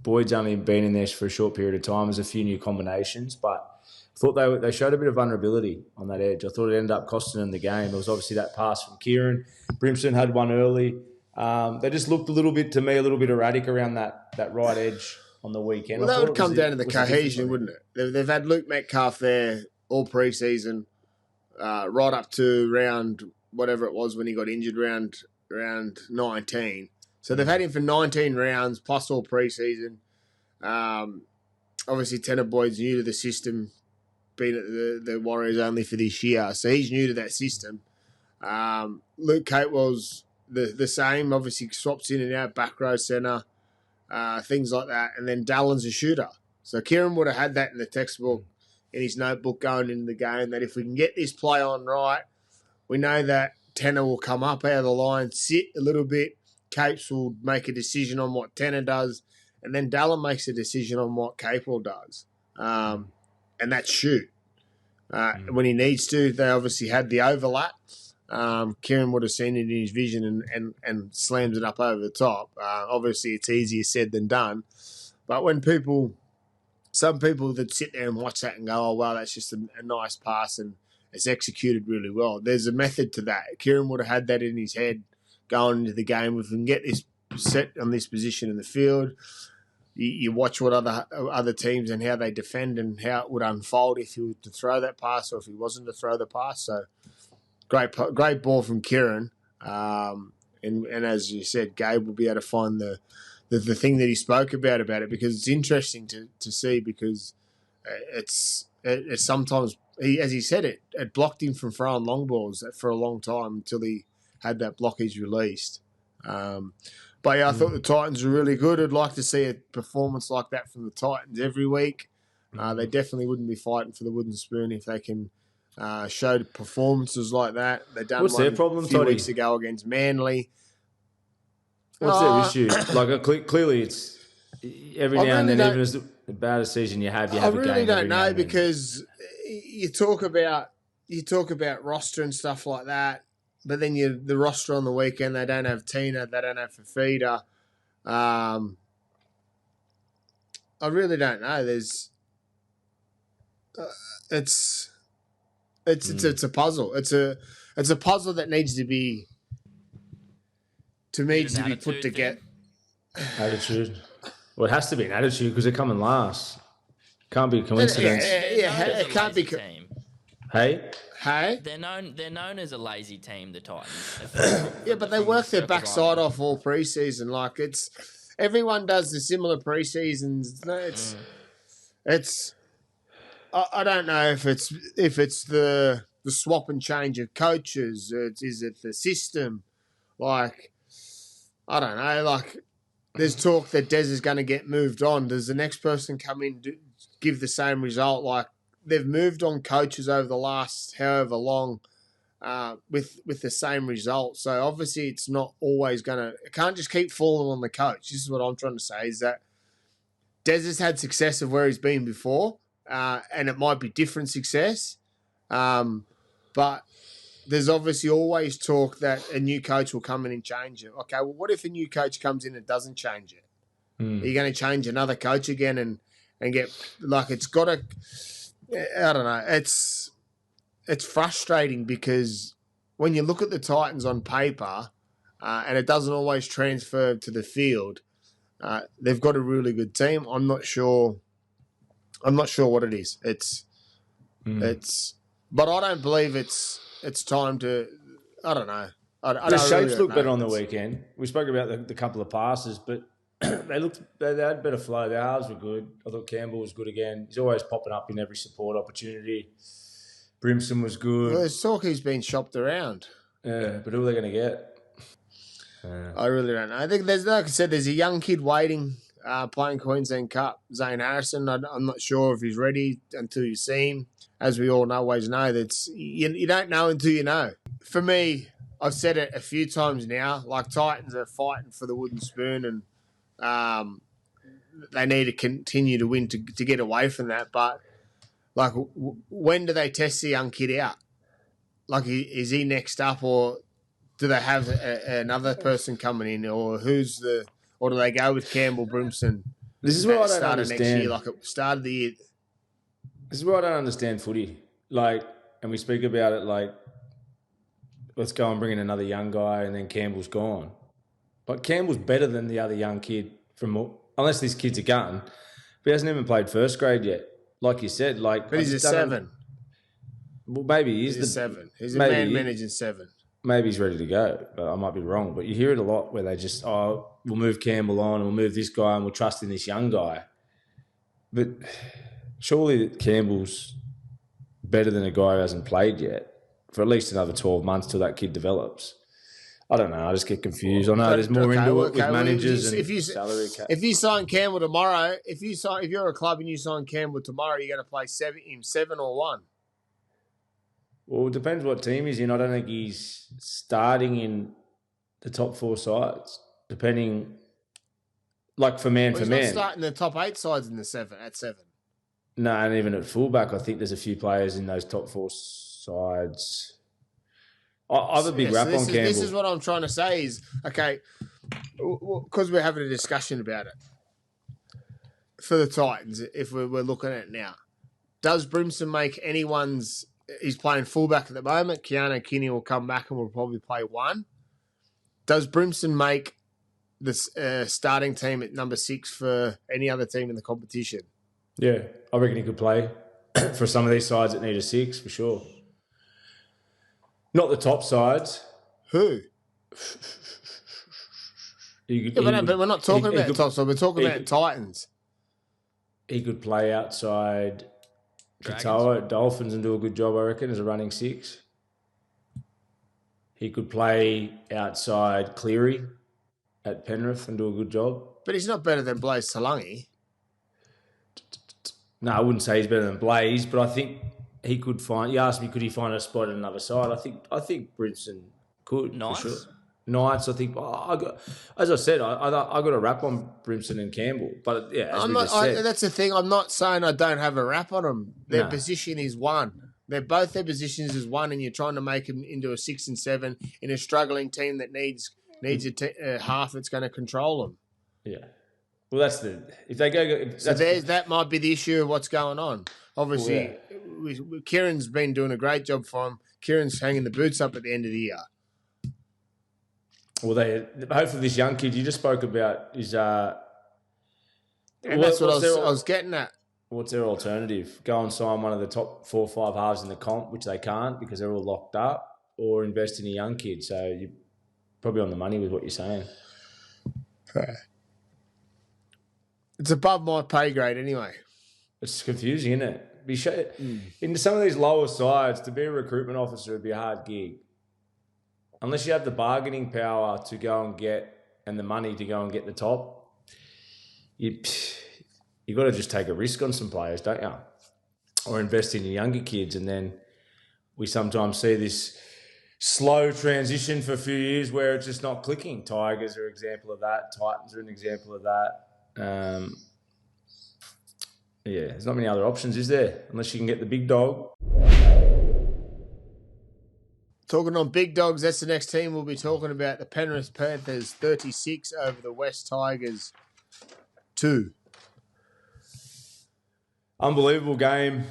Boyd's only been in there for a short period of time. There's a few new combinations, but I thought they showed a bit of vulnerability on that edge. I thought it ended up costing them the game. There was obviously that pass from Kieran. Brimson had one early. They just looked a little bit erratic around that right edge on the weekend. Well, that would come down to the cohesion, wouldn't it? They've had Luke Metcalf there all pre-season, right up to round whatever it was when he got injured, round 19. So they've had him for 19 rounds plus all pre-season. Obviously, Tanner Boyd's new to the system, been at the Warriors only for this year, so he's new to that system. Luke Capewell's the same, obviously swaps in and out, back row centre, things like that. And then Dallin's a shooter. So Kieran would have had that in the textbook, in his notebook going into the game, that if we can get this play on right, we know that Tanner will come up out of the line, sit a little bit, Capes will make a decision on what Tanner does, and then Dallin makes a decision on what Capewell does. And that's shoot. When he needs to, they obviously had the overlap. Kieran would have seen it in his vision and slams it up over the top. Obviously, it's easier said than done. But when some people that sit there and watch that and go, oh, wow, that's just a nice pass and it's executed really well. There's a method to that. Kieran would have had that in his head going into the game. If we can get this set on this position in the field, you watch what other teams and how they defend and how it would unfold if he were to throw that pass or if he wasn't to throw the pass. So great ball from Kieran. And as you said, Gabe will be able to find the thing that he spoke about it, because it's interesting to see, because it's sometimes, as he said, it blocked him from throwing long balls for a long time until he had that blockage released. But yeah, I thought the Titans were really good. I'd like to see a performance like that from the Titans every week. They definitely wouldn't be fighting for the wooden spoon if they can show performances like that. They done What's one their problem, a few Toddy? weeks ago against Manly. What's their issue? Like, clearly it's every now and then, even as the baddest season you have a game. I really don't know, because you talk about roster and stuff like that, but then the roster on the weekend, they don't have Tina, they don't have Fafita. I really don't know. There's, it's a puzzle. It's a puzzle that needs to be, Is it an put attitude together. thing? Attitude. Well, it has to be an attitude because they're coming last. Can't be a coincidence. They're known as it a can't be. lazy team. Hey? Hey, They're known as a lazy team, the Titans. yeah, but they work their backside off all preseason. Like everyone does the similar preseasons. No, it's. I don't know if it's the swap and change of coaches. Is it the system? Like, I don't know. Like, there's talk that Des is going to get moved on. Does the next person come in give the same result? Like, they've moved on coaches over the last however long with the same result. So obviously, it's not always going to. It can't just keep falling on the coach. This is what I'm trying to say: is that Des has had success of where he's been before, and it might be different success, but there's obviously always talk that a new coach will come in and change it. Okay, well, what if a new coach comes in and doesn't change it? Are you going to change another coach again and get like it's got to? I don't know. It's frustrating because when you look at the Titans on paper, and it doesn't always transfer to the field, they've got a really good team. I'm not sure what it is. It's, but I don't believe it's time to. I don't know. The shapes look better on the weekend. We spoke about the couple of passes, but they had better flow. Their halves were good. I thought Campbell was good again. He's always popping up in every support opportunity. Brimson was good. Well, there's talk he's been shopped around. Yeah, but who are they going to get? I really don't know. I think there's, like I said, there's a young kid waiting, playing Queensland Cup, Zane Harrison. I'm not sure if he's ready until you see him. As we all always know, that's you don't know until you know. For me, I've said it a few times now. Like Titans are fighting for the wooden spoon, and they need to continue to win to get away from that. But like, when do they test the young kid out? Like, is he next up, or do they have another person coming in, or or do they go with Campbell Brimson? This is what I don't understand. Next year, like it started the year. This is where I don't understand footy. Like, and we speak about it like, let's go and bring in another young guy, and then Campbell's gone. But Campbell's better than the other young kid unless this kid's a gun. But he hasn't even played first grade yet. Like you said, like. But he's a 7. Well, maybe he's a 7. He's a man managing 7. Maybe he's ready to go. But I might be wrong. But you hear it a lot where they just, we'll move Campbell on, and we'll move this guy, and we'll trust in this young guy. But surely Campbell's better than a guy who hasn't played yet for at least another 12 months till that kid develops. I don't know. I just get confused. I know there's more into it with managers and salary cap. If you sign Campbell tomorrow, if you're a club and you sign Campbell tomorrow, you're going to play 7 or 1. Well, it depends what team he's in. I don't think he's starting in the top 4 sides, depending, like for man. He's not starting the top 8 sides in the 7 at 7. No, and even at fullback, I think there's a few players in those top 4 sides. I have a big rap on Campbell. This is what I'm trying to say is, okay, because we're having a discussion about it. For the Titans, if we're looking at it now, does Brimson make anyone's... He's playing fullback at the moment. Keanu Kinney will come back and will probably play 1. Does Brimson make the starting team at number 6 for any other team in the competition? Yeah, I reckon he could play for some of these sides that need a 6 for sure. Not the top sides. Who? But we're not talking about the top side. We're talking about Titans. He could play outside Katoa at Dolphins and do a good job, I reckon, as a running 6. He could play outside Cleary at Penrith and do a good job. But he's not better than Blaze Talangi. No, I wouldn't say he's better than Blaze, but I think he could find. You asked me, could he find a spot at another side? I think Brimson could. Nice. For sure. Knights, I think. As I said, I got a rap on Brimson and Campbell, but yeah, that's the thing. I'm not saying I don't have a rap on them. Their position is 1. They're both their positions is 1, and you're trying to make them into a 6 and 7 in a struggling team that needs a half that's going to control them. Yeah. Well, that's the if they go. If So that's, that might be the issue of what's going on. Obviously, Kieran's been doing a great job for him. Kieran's hanging the boots up at the end of the year. well, hopefully this young kid you just spoke about is. And that's what I was getting at. What's their alternative? Go and sign one of the top 4 or 5 halves in the comp, which they can't because they're all locked up, or invest in a young kid. So you're probably on the money with what you're saying. It's above my pay grade anyway. It's confusing, isn't it? In some of these lower sides, to be a recruitment officer would be a hard gig. Unless you have the bargaining power to go and get, and the money to go and get the top, you've got to just take a risk on some players, don't you? Or invest in your younger kids. And then we sometimes see this slow transition for a few years where it's just not clicking. Tigers are an example of that. Titans are an example of that. There's not many other options, is there? Unless you can get the big dog. Talking on big dogs, that's the next team we'll be talking about. The Penrith Panthers 36 over the West Tigers 2. Unbelievable game.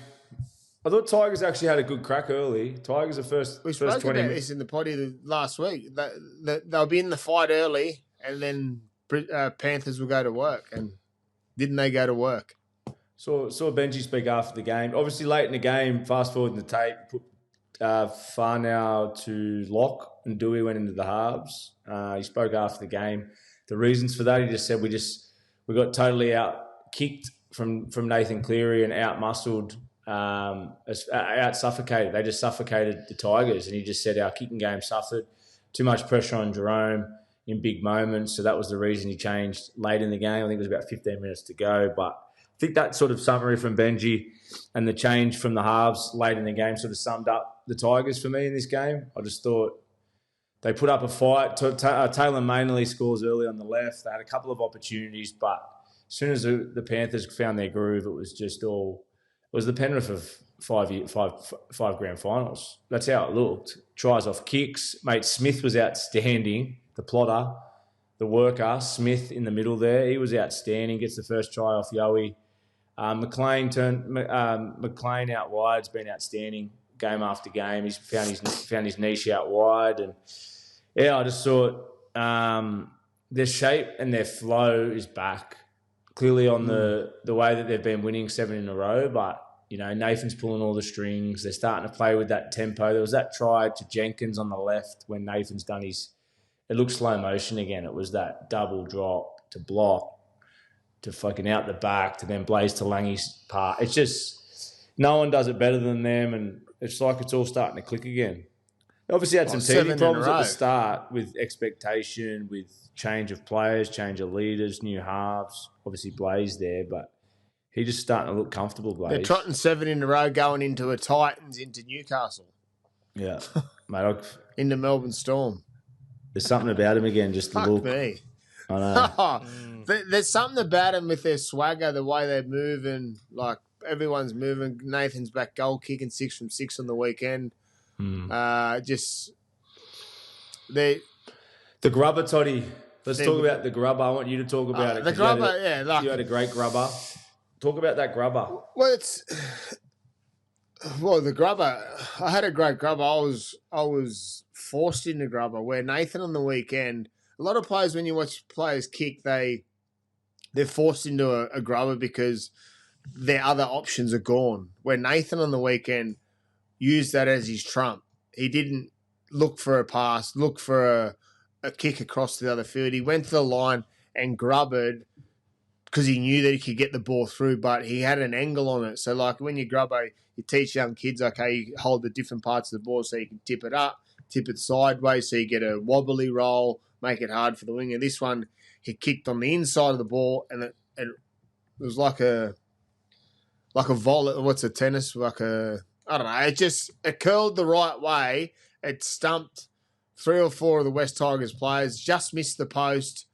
I thought Tigers actually had a good crack early. Tigers are first. We spoke about this in the potty last week. They'll be in the fight early, and then Panthers will go to work. And didn't they go to work? Saw Benji speak after the game. Obviously, late in the game, fast forward in the tape, put Farnow to lock, and Dewey went into the halves. He spoke after the game. The reasons for that, he just said we got totally out kicked from Nathan Cleary and out muscled, out suffocated. They just suffocated the Tigers, and he just said our kicking game suffered. Too much pressure on Jerome in big moments, so that was the reason he changed late in the game. I think it was about 15 minutes to go, but I think that sort of summary from Benji and the change from the halves late in the game sort of summed up the Tigers for me in this game. I just thought they put up a fight. Taylor Mainley scores early on the left. They had a couple of opportunities, but as soon as the Panthers found their groove, it was just all... It was the Penrith of five grand finals. That's how it looked. Tries off kicks. Mate, Smith was outstanding. The plotter, the worker, Smith in the middle there. He was outstanding. Gets the first try off Yowie. McLean out wide's been outstanding game after game. He's found his niche out wide, and I just thought their shape and their flow is back. Clearly on the way that they've been winning 7 in a row, but Nathan's pulling all the strings. They're starting to play with that tempo. There was that try to Jenkins on the left when Nathan's done his. It looked slow motion again. It was that double drop to block to fucking out the back to then Blaze to Langy's part. It's just no one does it better than them, and it's like it's all starting to click again. They obviously had some teething problems at the start with expectation, with change of players, change of leaders, new halves. Obviously Blaze there, but he just starting to look comfortable, Blaze. They're trotting 7 in a row going into a Titans, into Newcastle. Yeah. Mate, into Melbourne Storm. There's something about him again, just Fuck the look. Me. I know. There's something about him with their swagger, the way they're moving, like everyone's moving. Nathan's back goal kicking 6 from 6 on the weekend. The grubber, Toddy. Let's talk about the grubber. I want you to talk about it. The grubber, you had a great grubber. Talk about that grubber. Well, the grubber. I had a great grubber. I was forced into grubber where Nathan on the weekend. A lot of players, when you watch players kick, they're forced into a grubber because their other options are gone. Where Nathan on the weekend used that as his trump. He didn't look for a pass, look for a kick across the other field. He went to the line and grubbered because he knew that he could get the ball through, but he had an angle on it. So, like, when you grubber, you teach young kids, okay, you hold the different parts of the ball so you can tip it up, tip it sideways so you get a wobbly roll, make it hard for the winger. This one, he kicked on the inside of the ball, and it was like a volley. What's a tennis? I don't know. It curled the right way. It stumped 3 or 4 of the West Tigers players, just missed the post.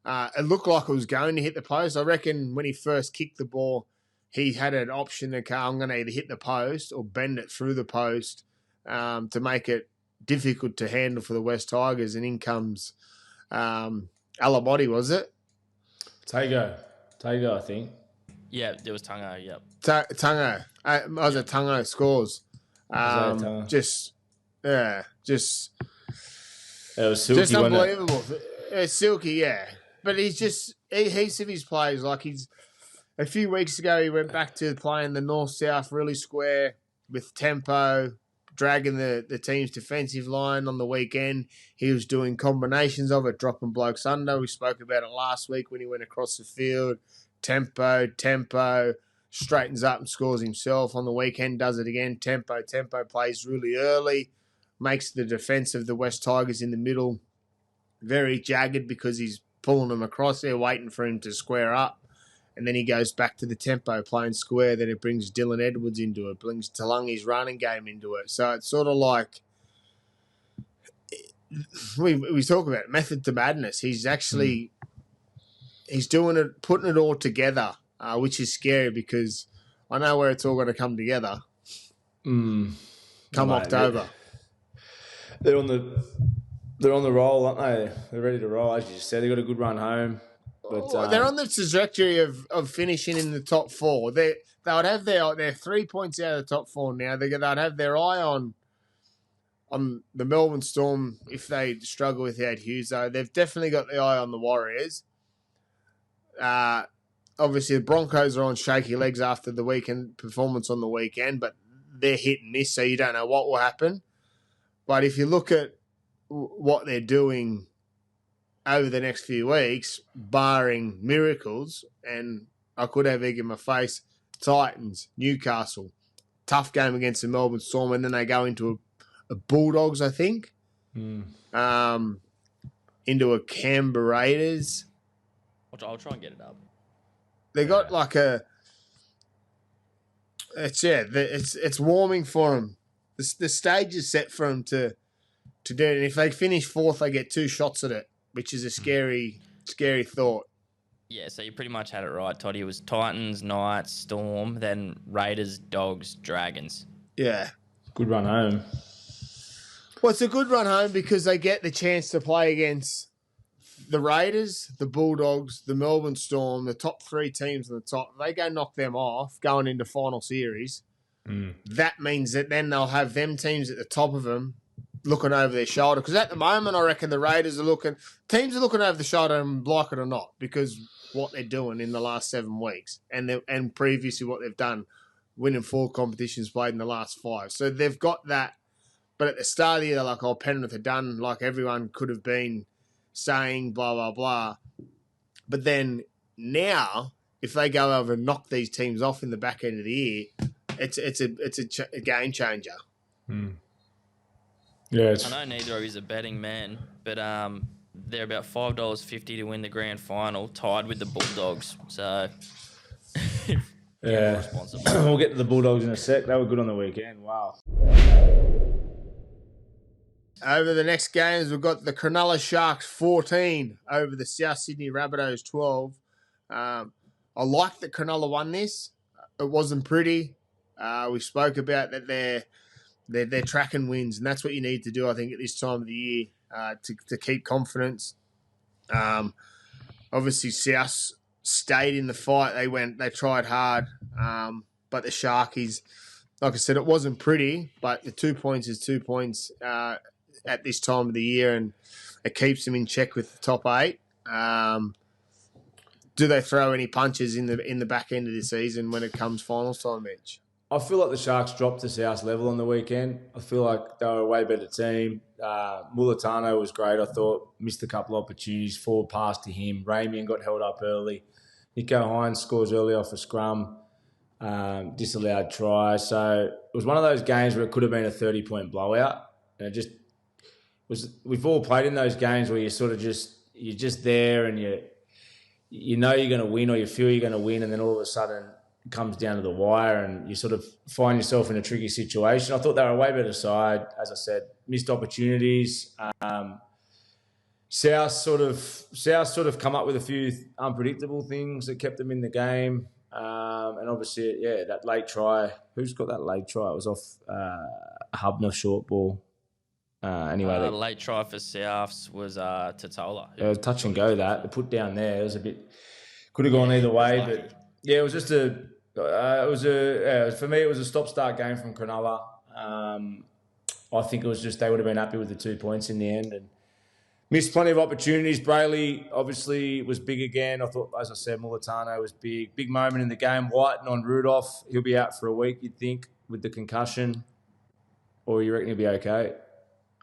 It looked like it was going to hit the post. I reckon when he first kicked the ball, he had an option to I'm going to either hit the post or bend it through the post to make it difficult to handle for the West Tigers. And in comes Alamotti, was it? Tago. Tago, I think. Yeah, there was Tungo. Yep. Tungo. Tungo scores. Just it was silky, just unbelievable. Silky, yeah. But heaps of his plays, like a few weeks ago, he went back to playing the north-south really square with tempo, dragging the team's defensive line on the weekend. He was doing combinations of it, dropping blokes under. We spoke about it last week when he went across the field. Tempo, straightens up and scores himself. On the weekend, does it again. Tempo, plays really early, makes the defence of the West Tigers in the middle very jagged because he's pulling them across there, waiting for him to square up. And then he goes back to the tempo, playing square. Then it brings Dylan Edwards into it, brings Talangi's running game into it. So it's sort of like we talk about method to madness. He's actually he's doing it, putting it all together, which is scary because I know where it's all going to come together. Come October, they're on the roll, aren't they? They're ready to roll, as you just said. They got a good run home. But they're on the trajectory of finishing in the top four. They would have their 3 points out of the top four now. They'd have their eye on the Melbourne Storm if they struggle without Hughes. Though they've definitely got the eye on the Warriors. Obviously, the Broncos are on shaky legs after the weekend performance on the weekend, but they're hit and miss, so you don't know what will happen. But if you look at what they're doing over the next few weeks, barring miracles, and I could have egg in my face, Titans, Newcastle, tough game against the Melbourne Storm, and then they go into a Bulldogs, I think, into a Canberra Raiders. I'll try and get it up. They got like it's warming for them. The stage is set for them to do it, and if they finish fourth, they get 2 shots at it, which is a scary thought. Yeah, so you pretty much had it right, Toddy. It was Titans, Knights, Storm, then Raiders, Dogs, Dragons. Yeah. Good run home. Well, it's a good run home because they get the chance to play against the Raiders, the Bulldogs, the Melbourne Storm, the top 3 teams on the top. They go knock them off going into final series. That means that then they'll have them teams at the top of them looking over their shoulder. Because at the moment, I reckon the Raiders teams are looking over the shoulder, and like it or not, because what they're doing in the last 7 weeks and previously what they've done, winning 4 competitions played in the last 5. So they've got that. But at the start of the year, they're like, oh, Penrith are done, like everyone could have been saying, blah, blah, blah. But then now, if they go over and knock these teams off in the back end of the year, it's a game changer. Yeah, I know neither of you is a betting man, but they're about $5.50 to win the grand final, tied with the Bulldogs. So, yeah, we'll get to the Bulldogs in a sec. They were good on the weekend. Wow. Over the next games, we've got the Cronulla Sharks 14 over the South Sydney Rabbitohs 12. I like that Cronulla won this. It wasn't pretty. We spoke about that they're tracking wins, and that's what you need to do, I think, at this time of the year to keep confidence. Obviously, South stayed in the fight. They tried hard, but the Sharkies, like I said, it wasn't pretty, but the 2 points is 2 points at this time of the year, and it keeps them in check with the top 8. Do they throw any punches in the back end of the season when it comes finals time, Mitch? I feel like the Sharks dropped to South's level on the weekend. I feel like they were a way better team. Mulatano was great, I thought. Missed a couple of opportunities. Forward pass to him. Ramian got held up early. Nico Hines scores early off a scrum. Disallowed try. So it was one of those games where it could have been a 30-point blowout. And it just was. We've all played in those games where you're just there and you know you're going to win, or you feel you're going to win, and then all of a sudden it comes down to the wire and you sort of find yourself in a tricky situation. I thought they were a way better side. As I said, missed opportunities. South sort of come up with a few unpredictable things that kept them in the game. And obviously, yeah, that late try. Who's got that late try? It was off Hubner short ball. Anyway, the late try for Souths was Totola. It was touch and go. That the put down there, it was a bit Could have gone either way, but yeah, it was just for me, it was a stop-start game from Cronulla. I think it was just they would have been happy with the 2 points in the end and missed plenty of opportunities. Brayley obviously was big again. I thought, as I said, Mulatano was big. Big moment in the game. White on Rudolph. He'll be out for a week, you'd think, with the concussion. Or you reckon he'll be okay?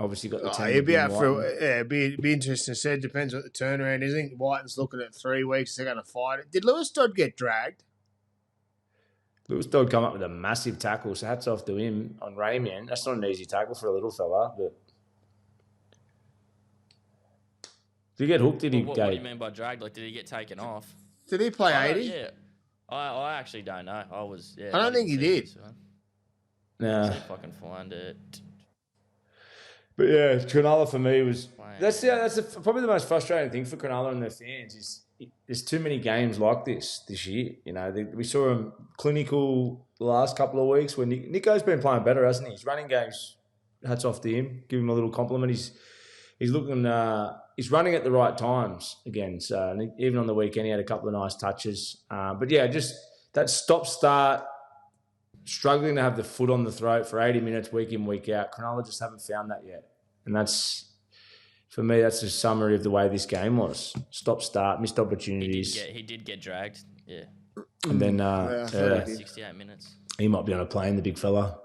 Obviously got the 10. He'll be out for be interesting to see. Depends what the turnaround is. I think Whiten's looking at 3 weeks. They're going to fight it. Did Lewis Dodd get dragged? Lewis Dodd come up with a massive tackle, so hats off to him on Rayman. That's not an easy tackle for a little fella, but did he get hooked? Did he? What do you mean by dragged? Like, did he get taken off? Did he play 80? Yeah, I actually don't know. I don't think he did. Nah. See if I can find it. But yeah, Cronulla for me was that's probably the most frustrating thing for Cronulla and their fans is there's too many games like this year. You know, we saw him clinical the last couple of weeks when Nico's been playing better, hasn't he? He's running games. Hats off to him. Give him a little compliment. He's looking. He's running at the right times again. So even on the weekend, he had a couple of nice touches. But yeah, just that stop-start, struggling to have the foot on the throat for 80 minutes week in, week out. Cronulla just haven't found that yet. And that's, for me, that's a summary of the way this game was. Stop-start, missed opportunities. He did get dragged, yeah. And then 68 minutes. He might be on a plane, the big fella.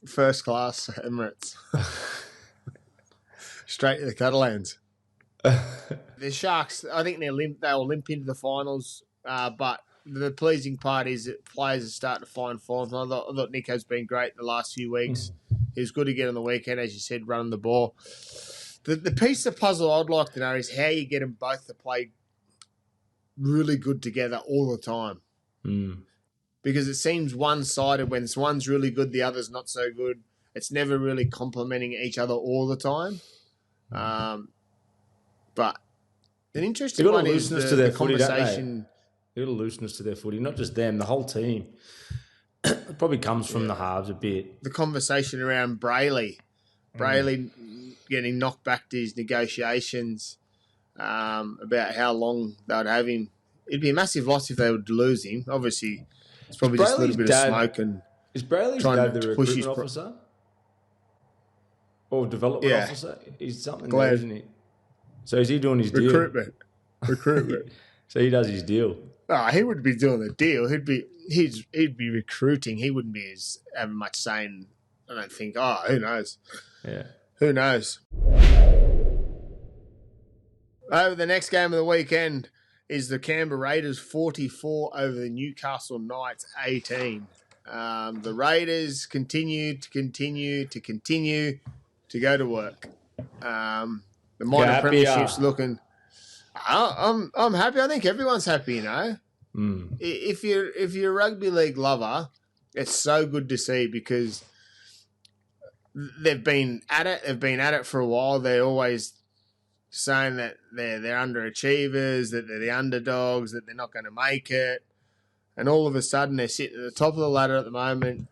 First class Emirates. Straight to the Catalans. The Sharks, I think they'll limp into the finals, but the pleasing part is that players are starting to find form. I thought Nico's been great the last few weeks. He was good again on the weekend, as you said, running the ball. The piece of the puzzle I'd like to know is how you get them both to play really good together all the time. Because it seems one-sided. When one's really good, the other's not so good. It's never really complementing each other all the time. But an interesting one is the conversation. They've got a looseness to their footy, not just them, the whole team. It probably comes from the halves a bit. The conversation around Brayley getting knocked back to his negotiations about how long they'd have him. It'd be a massive loss if they would lose him. Obviously, it's probably just a little bit of smoke. And is Brayley's dad the recruitment officer? Or development officer? He's something there, isn't he? So is he doing his deal? Recruitment. So he does his deal. Oh, he wouldn't be doing the deal. He'd be recruiting. He wouldn't be having much saying. I don't think. Oh, who knows? Yeah. Who knows? Over the next game of the weekend is the Canberra Raiders 44 over the Newcastle Knights 18. The Raiders continue to go to work. The minor premiership's looking. I'm happy. I think everyone's happy. You know, if you're a rugby league lover, it's so good to see because they've been at it. They've been at it for a while. They're always saying that they're underachievers, that they're the underdogs, that they're not going to make it, and all of a sudden they're sitting at the top of the ladder at the moment.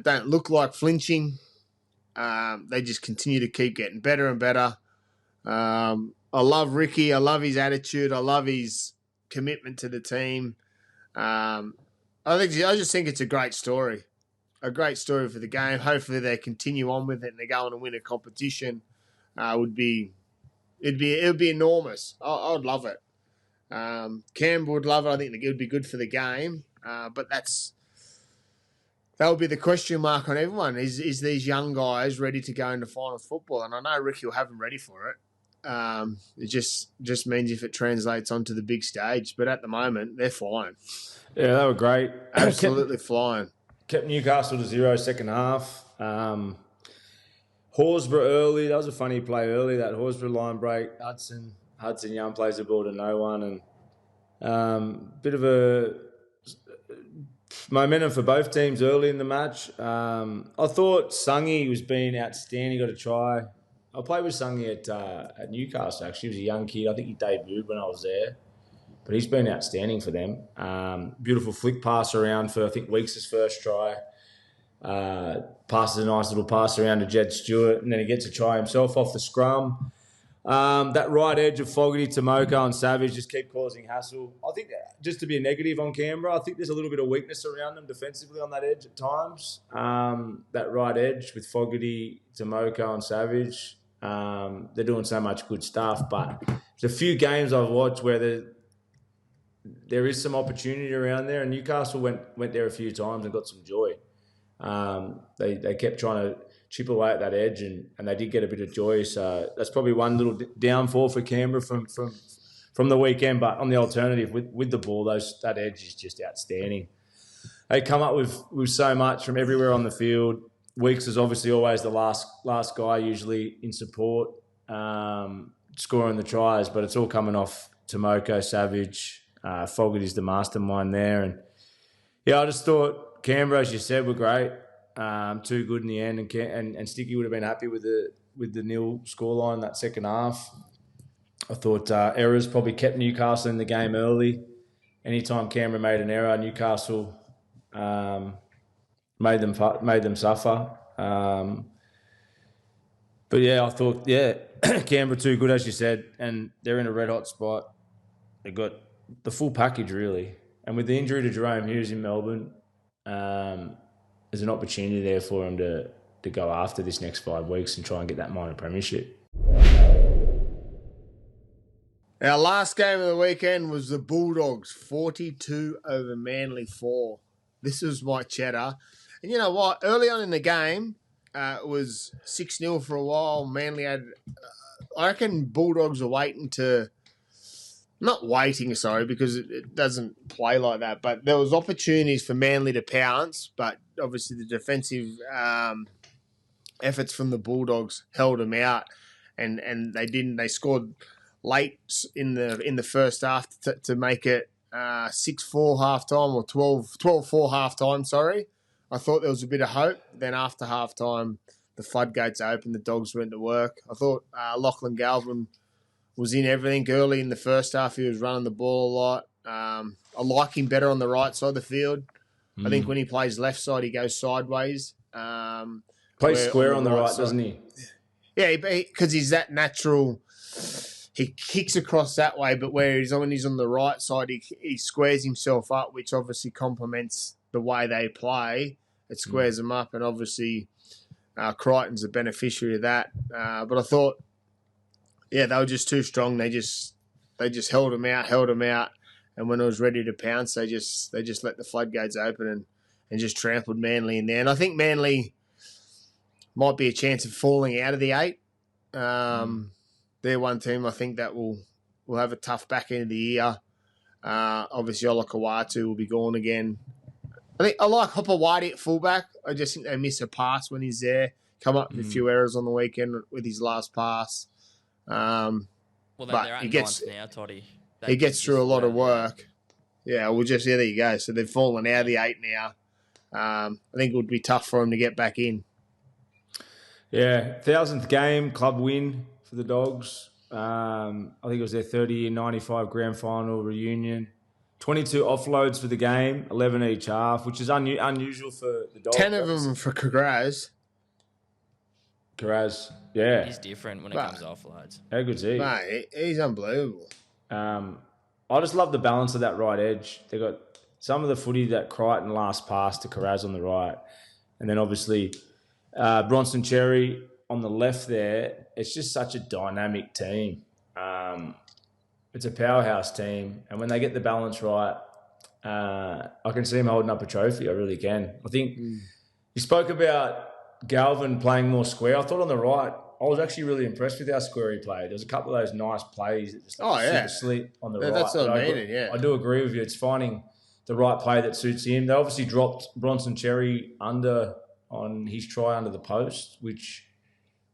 Don't look like flinching. They just continue to keep getting better and better. I love Ricky. I love his attitude. I love his commitment to the team. I just think it's a great story. A great story for the game. Hopefully they continue on with it and they go on and win a competition. It'd be enormous. I'd love it. Campbell would love it. I think it would be good for the game. But that would be the question mark on everyone. Is these young guys ready to go into finals football? And I know Ricky will have them ready for it. It just means if it translates onto the big stage. But at the moment, they're flying. Yeah, they were great. Absolutely flying. Kept Newcastle to 0 second half. Horsburgh early. That was a funny play early, that Horsburgh line break. Hudson Young plays the ball to no one. And bit of a momentum for both teams early in the match. I thought Sungy was being outstanding. Got a try. I played with Sungy at Newcastle, actually. He was a young kid. I think he debuted when I was there. But he's been outstanding for them. Beautiful flick pass around for, I think, Weeks' first try. Passes a nice little pass around to Jed Stewart, and then he gets a try himself off the scrum. That right edge of Fogarty, Tomoko and Savage just keep causing hassle. I think just to be a negative on Canberra, I think there's a little bit of weakness around them defensively on that edge at times. That right edge with Fogarty, Tomoko and Savage, they're doing so much good stuff. But there's a few games I've watched where there is some opportunity around there, and Newcastle went there a few times and got some joy. They kept trying to chip away at that edge, and they did get a bit of joy. So that's probably one little downfall for Canberra from the weekend. But on the alternative, with the ball, that edge is just outstanding. They come up with so much from everywhere on the field. Weeks is obviously always the last guy, usually in support, scoring the tries, but it's all coming off Tomoko, Savage, Fogarty's the mastermind there. And yeah, I just thought Canberra, as you said, were great. Too good in the end, and Sticky would have been happy with the nil scoreline that second half. I thought errors probably kept Newcastle in the game early. Anytime Canberra made an error, Newcastle made them suffer. But yeah, I thought Canberra too good, as you said, and they're in a red hot spot. They got the full package really, and with the injury to Jerome Hughes in Melbourne. There's an opportunity there for him to go after this next 5 weeks and try and get that minor premiership. Our last game of the weekend was the Bulldogs, 42 over Manly 4. This was my cheddar. And you know what? Early on in the game, it was 6-0 for a while. Manly had... I reckon Bulldogs are waiting to... Not waiting, sorry, because it doesn't play like that. But there was opportunities for Manly to pounce, but obviously the defensive efforts from the Bulldogs held them out, and they didn't. They scored late in the first half to make it 6-4 halftime or 12-4 halftime. Sorry, I thought there was a bit of hope. Then after halftime, the floodgates opened. The Dogs went to work. I thought Lachlan Galvin was in everything early in the first half. He was running the ball a lot. I like him better on the right side of the field. I think when he plays left side, he goes sideways. Plays square on the right, doesn't he? Yeah, because he's that natural. He kicks across that way, but when he's on the right side, he squares himself up, which obviously complements the way they play. It squares them up, and obviously Crichton's a beneficiary of that. But I thought, yeah, they were just too strong. They just held them out, and when it was ready to pounce, they just let the floodgates open and just trampled Manly in there. And I think Manly might be a chance of falling out of the 8. They're one team I think that will have a tough back end of the year. Obviously, Olakawatu will be gone again. I like Hopewadi at fullback. I just think they miss a pass when he's there. Come up with a few errors on the weekend with his last pass. Well, but they're at he gets ninth now, Toddy. He gets through a lot of work. Yeah, well, there you go. So they've fallen out of the 8 now. I think it would be tough for him to get back in. Yeah, 1,000th game, club win for the Dogs. I think it was their 30-year 95 grand final reunion. 22 offloads for the game, 11 each half, which is unusual for the Dogs. 10 of them for Carraz. Carraz, yeah. He's different when it comes to offloads. How good's he? Mate, he's unbelievable. I just love the balance of that right edge. They got some of the footy that Crichton last pass to Carraz on the right. And then obviously Bronson Cherry on the left there. It's just such a dynamic team. It's a powerhouse team. And when they get the balance right, I can see him holding up a trophy. I really can. I think you spoke about Galvin playing more square. I thought on the right, I was actually really impressed with how square he played. There's a couple of those nice plays that just super slick on the right. That's what I mean, yeah. I do agree with you. It's finding the right play that suits him. They obviously dropped Bronson Cherry under on his try under the post, which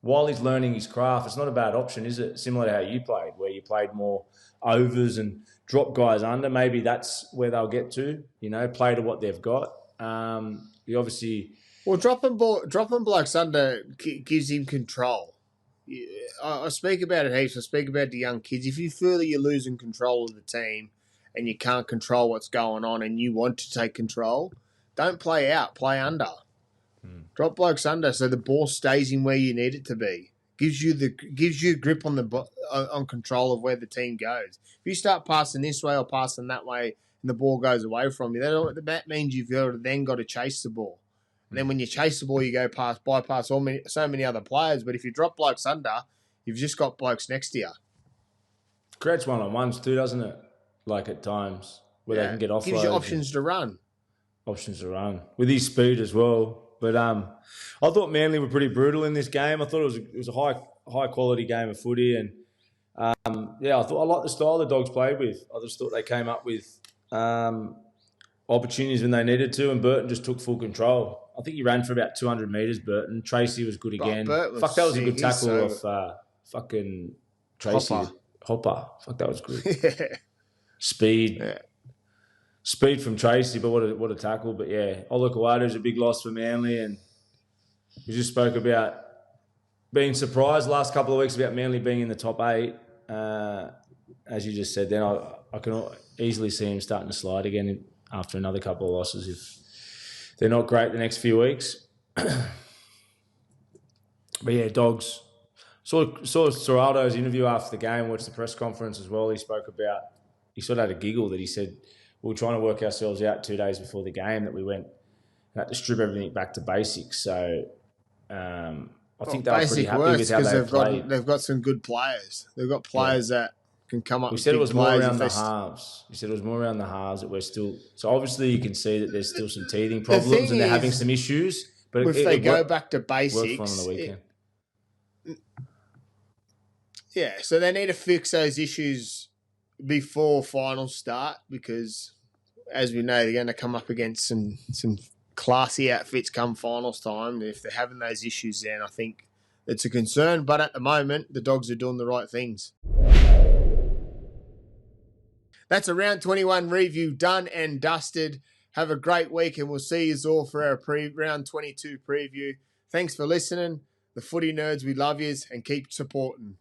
while he's learning his craft, it's not a bad option, is it? Similar to how you played, where you played more overs and drop guys under. Maybe that's where they'll get to, play to what they've got. You obviously... Well, dropping blokes under gives him control. I speak about it heaps. I speak about the young kids. If you feel that you're losing control of the team and you can't control what's going on and you want to take control, don't play out. Play under. Drop blokes under so the ball stays in where you need it to be. gives you grip on on control of where the team goes. If you start passing this way or passing that way, and the ball goes away from you, that means you've then got to chase the ball. And then when you chase the ball, you go bypass so many other players. But if you drop blokes under, you've just got blokes next to you. Creates one-on-ones too, doesn't it? Like at times where they can get offloads. Gives you options to run. Options to run with his speed as well. But I thought Manly were pretty brutal in this game. I thought it was a high quality game of footy, and I like the style the Dogs played with. I just thought they came up with opportunities when they needed to, and Burton just took full control. I think he ran for about 200 metres. Burton. Tracy was good again. That was a good tackle off fucking Tracy Hopper. Fuck, that was good. Speed. Yeah. Speed from Tracy, but what a tackle. But yeah, Olakawada is a big loss for Manly, and we just spoke about being surprised last couple of weeks about Manly being in the top 8. As you just said, then I can easily see him starting to slide again after another couple of losses if they're not great the next few weeks. But yeah, Dogs. Saw Serraldo's interview after the game, watched the press conference as well. He spoke about, he sort of had a giggle that he said, we were trying to work ourselves out 2 days before the game that we went and had to strip everything back to basics. So I think they were pretty happy with how they played. They've got some good players. They've got players that can come up with big plays. We said it was more around the halves. We said it was more around the halves that we're still... So obviously you can see that there's still some teething problems and they're having some issues. But if they go back to basics... Worked for them on the weekend. Yeah, so they need to fix those issues before finals start, because as we know, they're going to come up against some classy outfits come finals time. If they're having those issues, then I think it's a concern. But at the moment, the Dogs are doing the right things. That's a round 21 review done and dusted. Have a great week, and we'll see you all for our round 22 preview. Thanks for listening. The footy nerds, we love yous, and keep supporting.